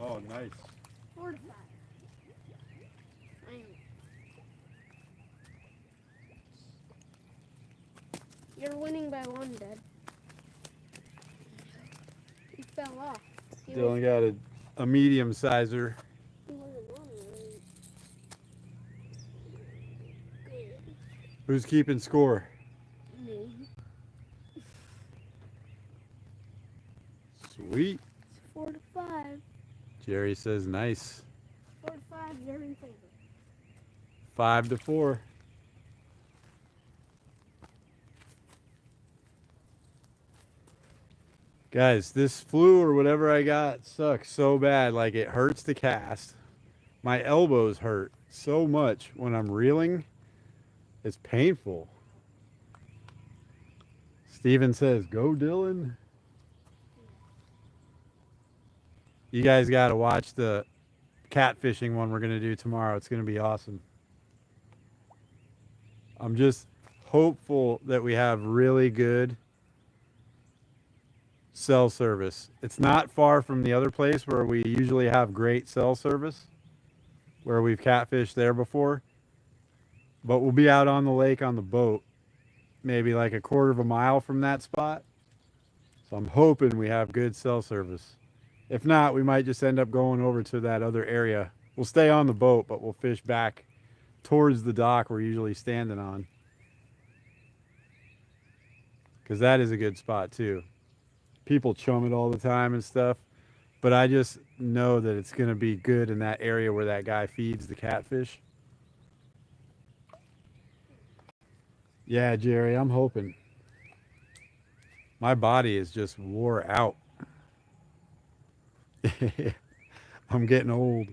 Oh, nice. 4 to 5. I am. You're winning by 1, Dad. He fell off. Dylan got a medium sizer. He wasn't on really good. Who's keeping score? Me. Sweet. It's 4 to 5. Jerry says nice. 4 to 5, they're in favor. 5-4. Guys, this flu or whatever I got sucks so bad. Like, it hurts to cast. My elbows hurt so much when I'm reeling. It's painful. Steven says, go Dylan. You guys got to watch the catfishing one we're going to do tomorrow. It's going to be awesome. I'm just hopeful that we have really good cell service. It's not far from the other place where we usually have great cell service, where we've catfished there before. But we'll be out on the lake on the boat, maybe like a quarter of a mile from that spot. So I'm hoping we have good cell service. If not, we might just end up going over to that other area. We'll stay on the boat, but we'll fish back towards the dock we're usually standing on. Because that is a good spot too. People chum it all the time and stuff. But I just know that it's going to be good in that area where that guy feeds the catfish. Yeah, Jerry, I'm hoping. My body is just wore out. I'm getting old.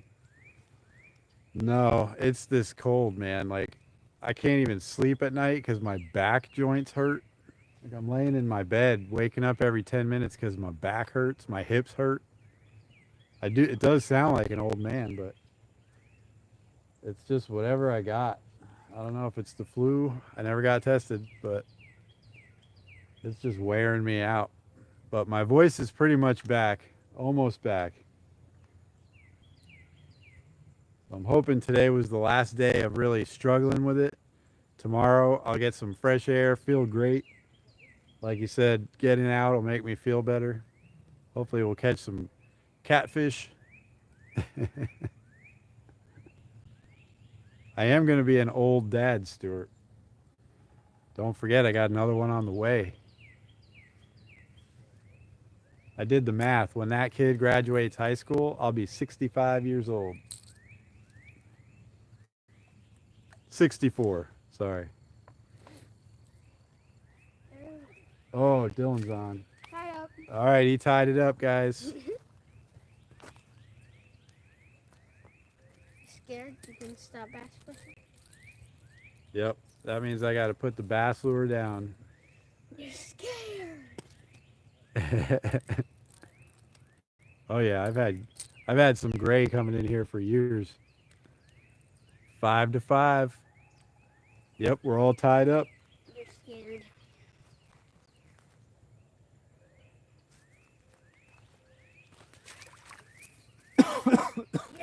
No, it's this cold, man. Like, I can't even sleep at night because my back joints hurt. Like, I'm laying in my bed, waking up every 10 minutes because my back hurts, my hips hurt. It does sound like an old man, but it's just whatever I got. I don't know if it's the flu. I never got tested, but it's just wearing me out. But my voice is pretty much back, almost back. I'm hoping today was the last day of really struggling with it. Tomorrow I'll get some fresh air, feel great. Like you said, getting out will make me feel better. Hopefully we'll catch some catfish. I am going to be an old dad, Stuart. Don't forget, I got another one on the way. I did the math. When that kid graduates high school, I'll be 65 years old. 64, sorry. Oh, Dylan's on. Tie up. All right, he tied it up, guys. Scared? You can stop bass fishing. Yep, that means I got to put the bass lure down. You're scared. Oh yeah, I've had some gray coming in here for years. 5 to 5. Yep, we're all tied up. You're scared. You're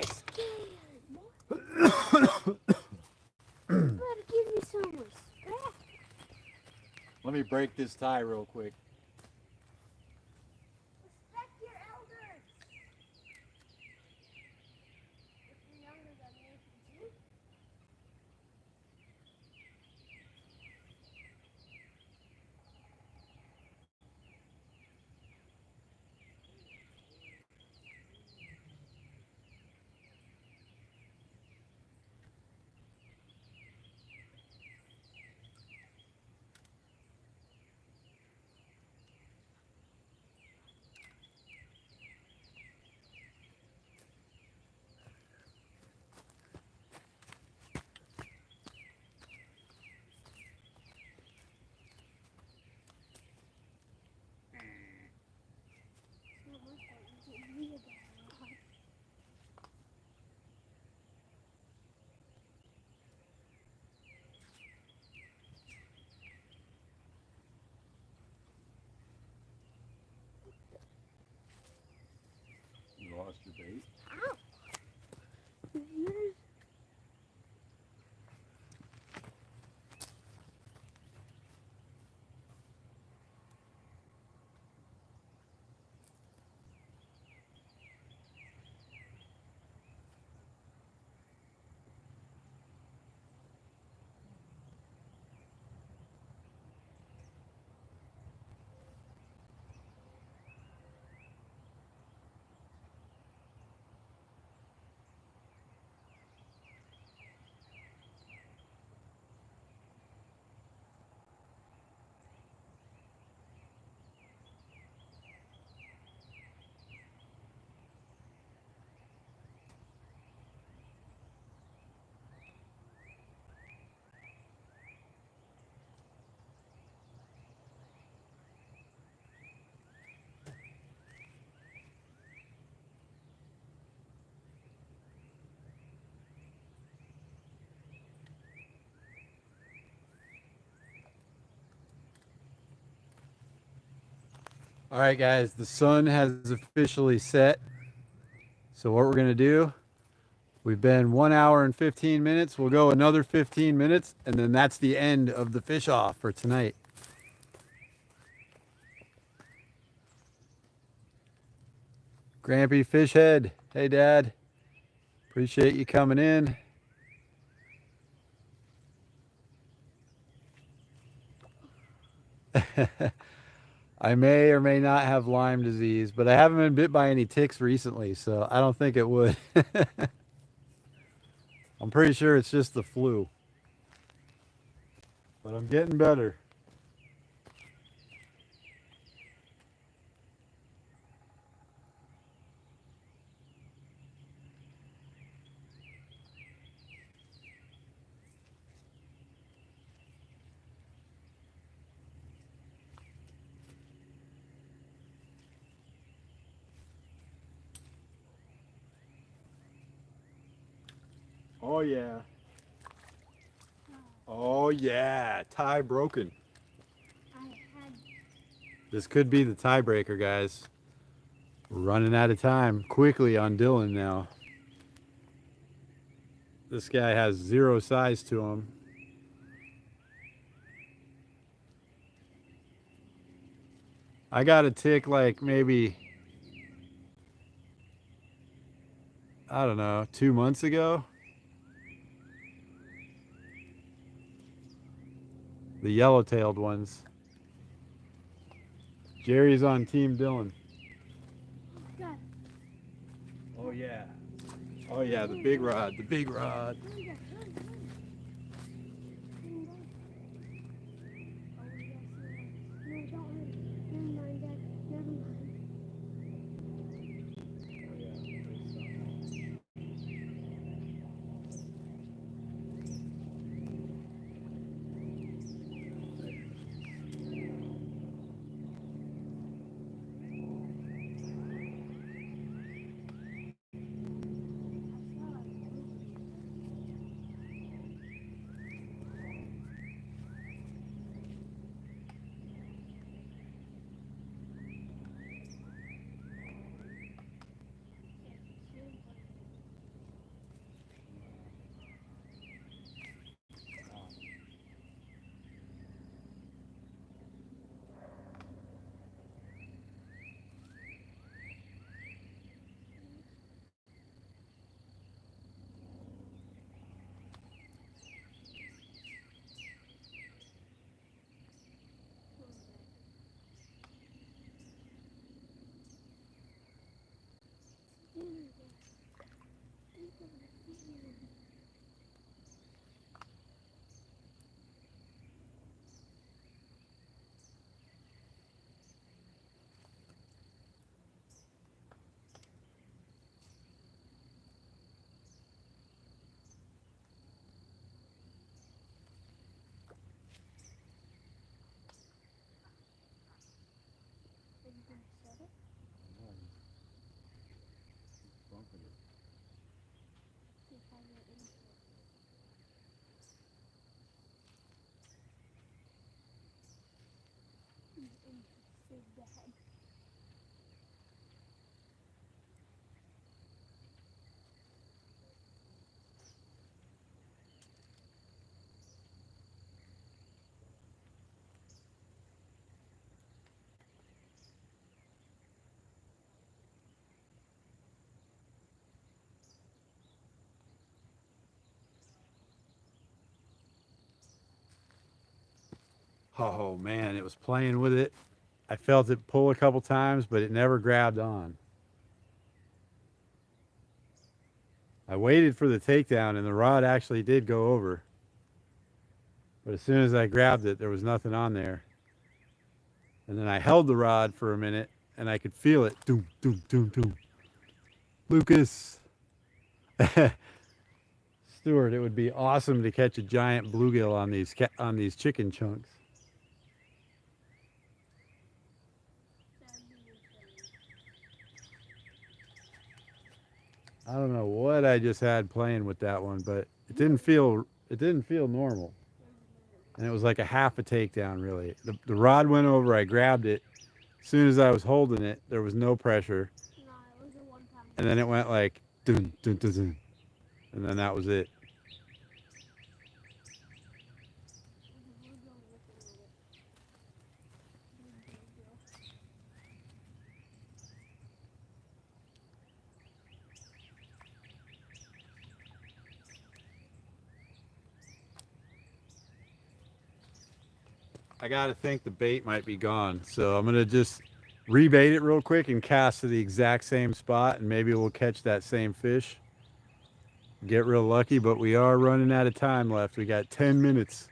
scared. You gotta give me some respect. Let me break this tie real quick. Respect your elders. If you're younger than me, could you? lost your bait. Ow! Yours. All right, guys, the sun has officially set. So what we're gonna do, we've been 1 hour and 15 minutes. We'll go another 15 minutes, and then that's the end of the fish off for tonight. Grampy Fish Head, hey Dad, appreciate you coming in. I may or may not have Lyme disease, but I haven't been bit by any ticks recently, so I don't think it would. I'm pretty sure it's just the flu, but I'm getting better. Oh yeah. Oh yeah, tie broken. I had. This could be the tiebreaker, guys. We're running out of time quickly on Dylan now. This guy has 0 size to him. I got a tick like maybe, I don't know, 2 months ago. The yellow-tailed ones. Jerry's on Team Dylan. God. Oh yeah. Oh yeah, the big rod, the big rod. Oh man, it was playing with it. I felt it pull a couple times, but it never grabbed on. I waited for the takedown, and the rod actually did go over. But as soon as I grabbed it, there was nothing on there. And then I held the rod for a minute, and I could feel it. Doom, doom, doom, doom. Lucas. Stuart, it would be awesome to catch a giant bluegill on these chicken chunks. I don't know what I just had playing with that one, but it didn't feel normal. And it was like a half a takedown really. The rod went over, I grabbed it. As soon as I was holding it, there was no pressure. No, it was a one-time. And then it went like dun dun dun dun. And then that was it. I gotta think the bait might be gone. So I'm gonna just rebait it real quick and cast to the exact same spot, and maybe we'll catch that same fish. Get real lucky, but we are running out of time left. We got 10 minutes.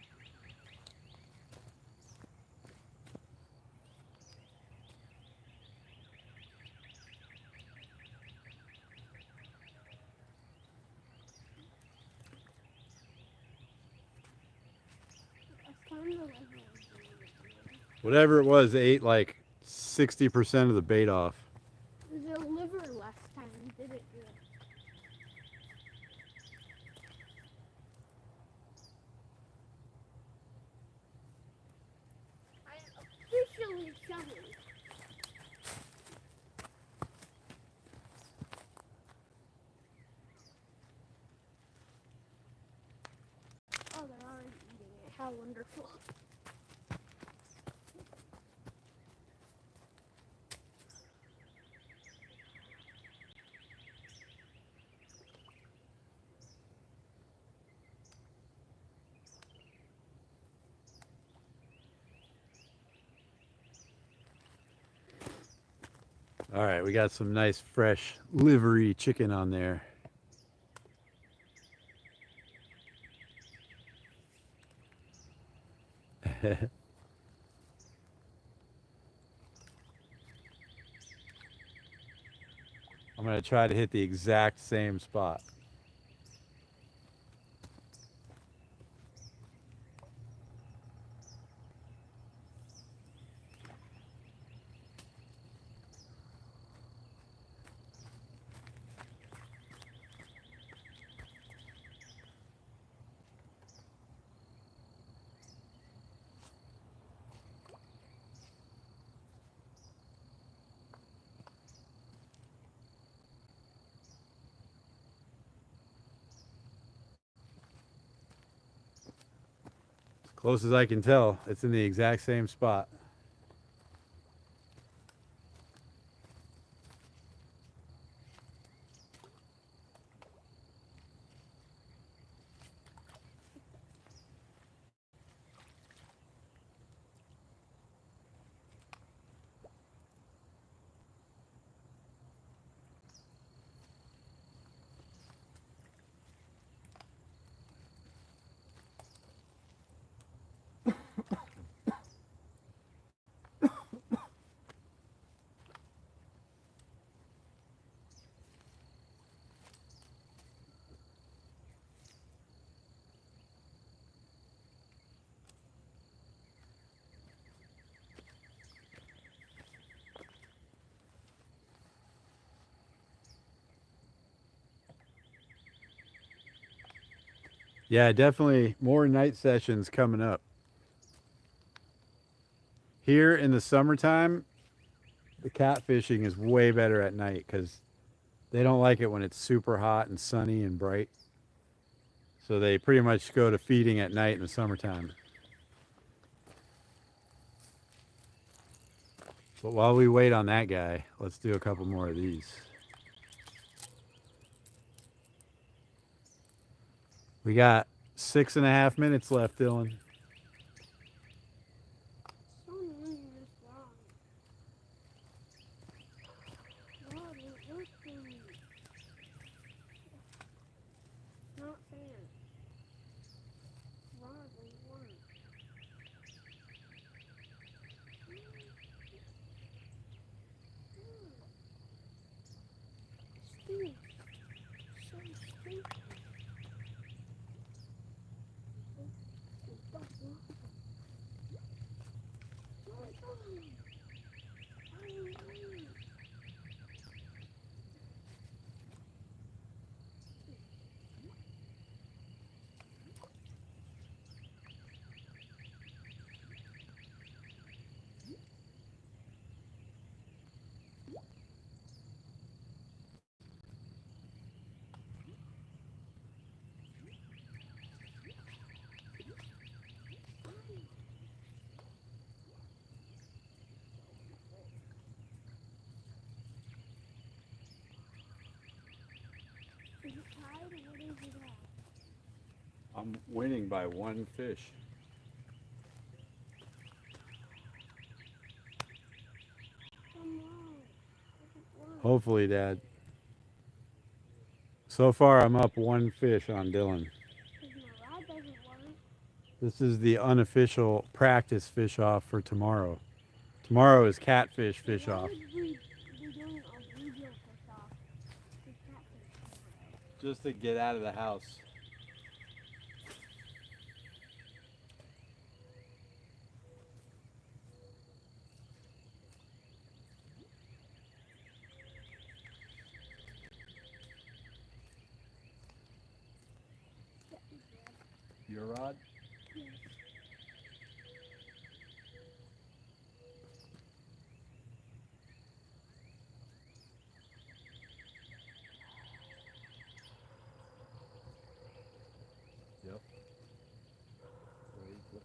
Whatever it was, they ate like 60% of the bait off. The liver last time did it good. I officially shoving. Oh, they're already eating it. How wonderful. All right, we got some nice fresh livery chicken on there. I'm gonna try to hit the exact same spot. Close as I can tell, it's in the exact same spot. Yeah, definitely more night sessions coming up. Here in the summertime, the catfishing is way better at night because they don't like it when it's super hot and sunny and bright. So they pretty much go to feeding at night in the summertime. But while we wait on that guy, let's do a couple more of these. We got 6.5 minutes left, Dylan. Is it tied or what is it at? I'm winning by one fish. Come on. Doesn't work. Hopefully, Dad. So far, I'm up one fish on Dylan. Because my rod doesn't work. This is the unofficial practice fish off for tomorrow. Tomorrow is catfish fish Why off. would we be doing a bluegill fish off with catfish tomorrow? Just to get out of the house. Your rod? Yes. Yep.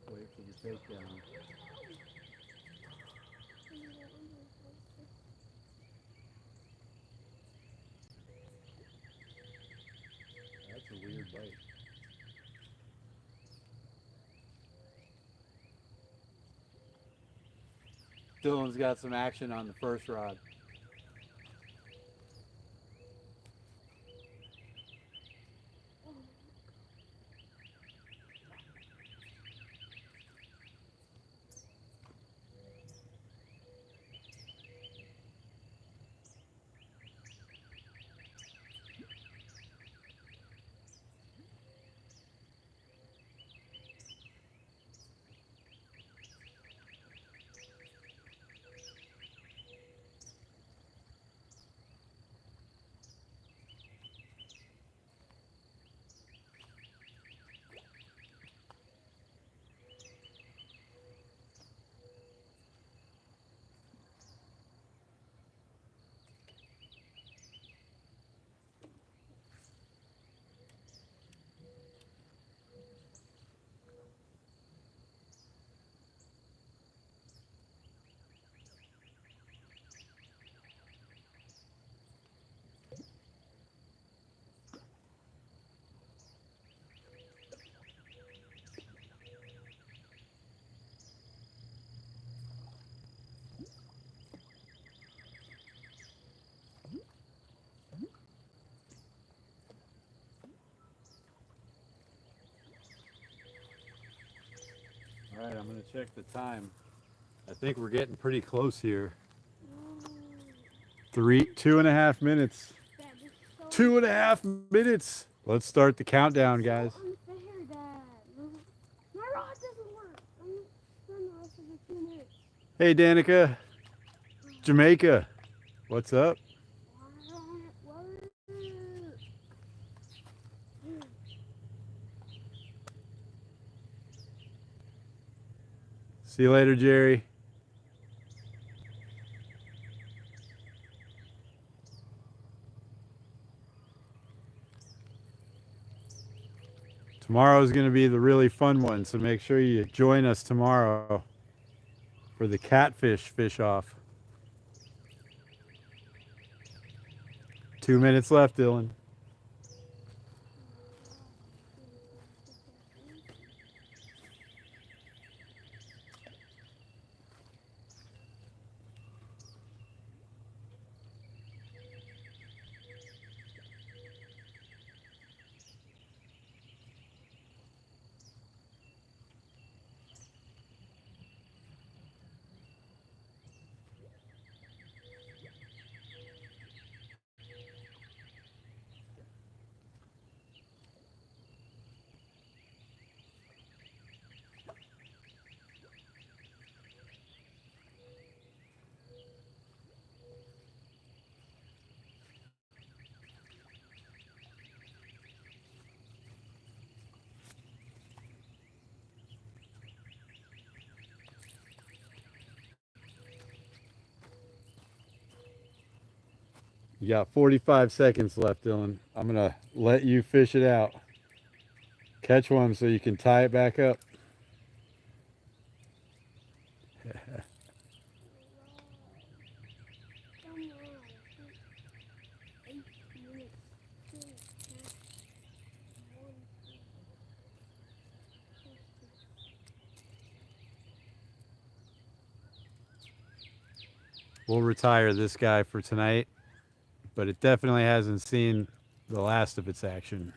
Wait for the takedown. That's a weird bite. Dylan's got some action on the first rod. All right, I'm gonna check the time. I think we're getting pretty close here. 2.5 minutes. That is so 2.5 minutes. Let's start the countdown, guys. unfair, Dad. My rod doesn't work. I'm gonna spend the rest of the 2 minutes. Hey, Danica, Jamaica, what's up? Why don't it work? See you later, Jerry. Tomorrow is going to be the really fun one, so make sure you join us tomorrow for the catfish fish off. 2 minutes left, Dylan. You got 45 seconds left, Dylan. I'm going to let you fish it out. Catch one so you can tie it back up. Come on. 8 minutes. 2, 1. We'll retire this guy for tonight, but it definitely hasn't seen the last of its action.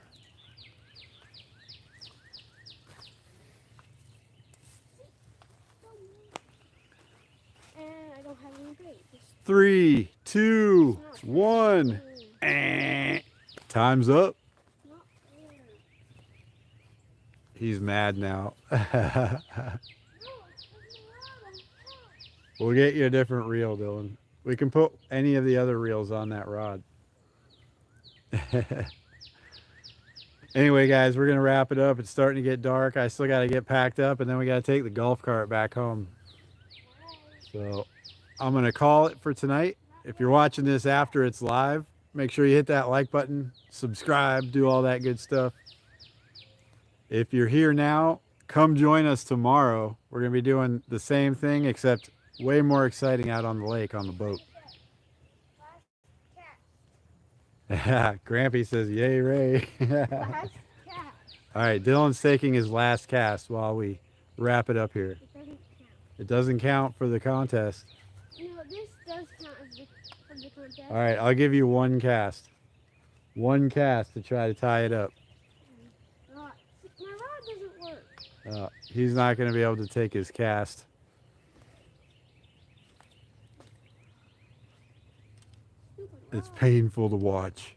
And I don't have any bait. 3, 2, 1. Time's up. Not fair. He's mad now. No, it's not. We'll get you a different reel, Dylan. We can put any of the other reels on that rod. Anyway, guys, we're going to wrap it up. It's starting to get dark. I still got to get packed up, and then we got to take the golf cart back home. So I'm going to call it for tonight. If you're watching this after it's live, make sure you hit that like button, subscribe, do all that good stuff. If you're here now, come join us tomorrow. We're going to be doing the same thing, except way more exciting out on the lake on the boat. Grampy says, yay, Ray. Last cast. All right, Dylan's taking his last cast while we wrap it up here. It doesn't count. It doesn't count for the contest. No, this does count as for the contest. All right, I'll give you one cast. One cast to try to tie it up. My rod doesn't work. He's not going to be able to take his cast. It's painful to watch.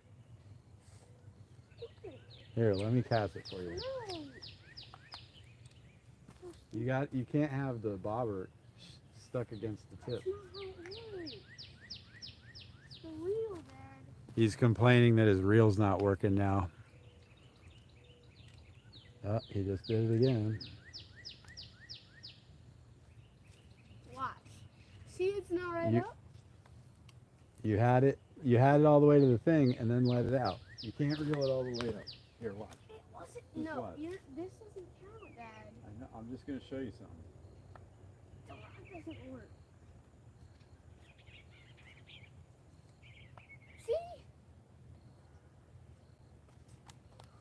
Here, let me cast it for you. No. You can't have the bobber stuck against the tip. That's not how it works. It's the reel, Dad. He's complaining that his reel's not working now. Oh, he just did it again. Watch. See, it's not right up. You had it all the way to the thing and then let it out. You can't reel it all the way up. Here, watch. It wasn't. Just No, watch. this doesn't count, Dad. I know, I'm just going to show you something. The rod doesn't work. See?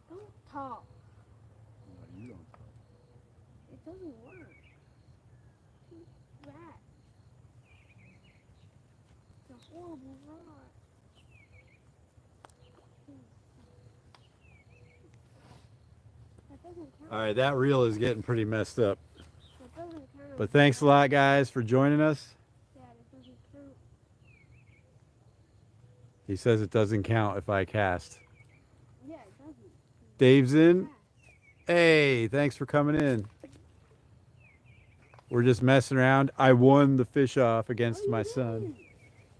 Don't talk. No, you don't. It doesn't work. That. It's a horrible rod. That doesn't count. All right, that reel is getting pretty messed up. That doesn't count. But thanks a lot, guys, for joining us. Dad, it doesn't count. He says it doesn't count if I cast. Yeah, it doesn't. Dave's in. Fast. Hey, thanks for coming in. We're just messing around. I won the fish off against my son.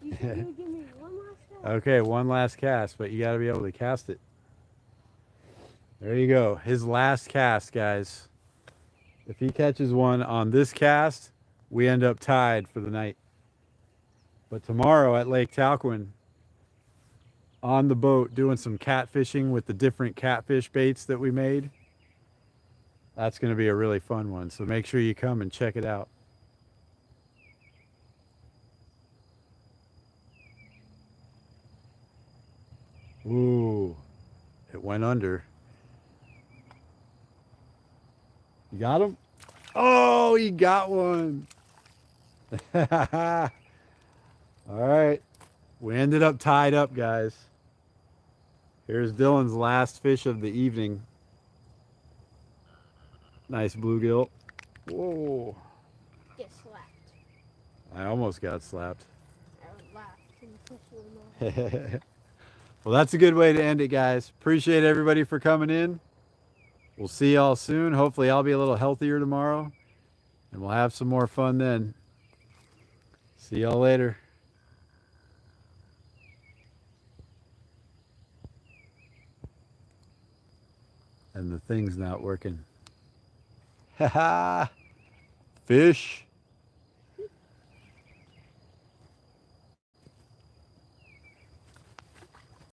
You said you would give me one last shot. Okay, one last cast, but you got to be able to cast it. There you go. His last cast, guys. If he catches one on this cast, we end up tied for the night. But tomorrow at Lake Talquin, on the boat, doing some catfishing with the different catfish baits that we made. That's going to be a really fun one. So make sure you come and check it out. Ooh, it went under. You got him? Oh, he got one. All right. We ended up tied up, guys. Here's Dylan's last fish of the evening. Nice bluegill. Whoa. Get slapped. I almost got slapped. I would laugh and push you in. Well, that's a good way to end it, guys. Appreciate everybody for coming in. We'll see y'all soon. Hopefully I'll be a little healthier tomorrow. And we'll have some more fun then. See y'all later. And the thing's not working. Ha ha! Fish.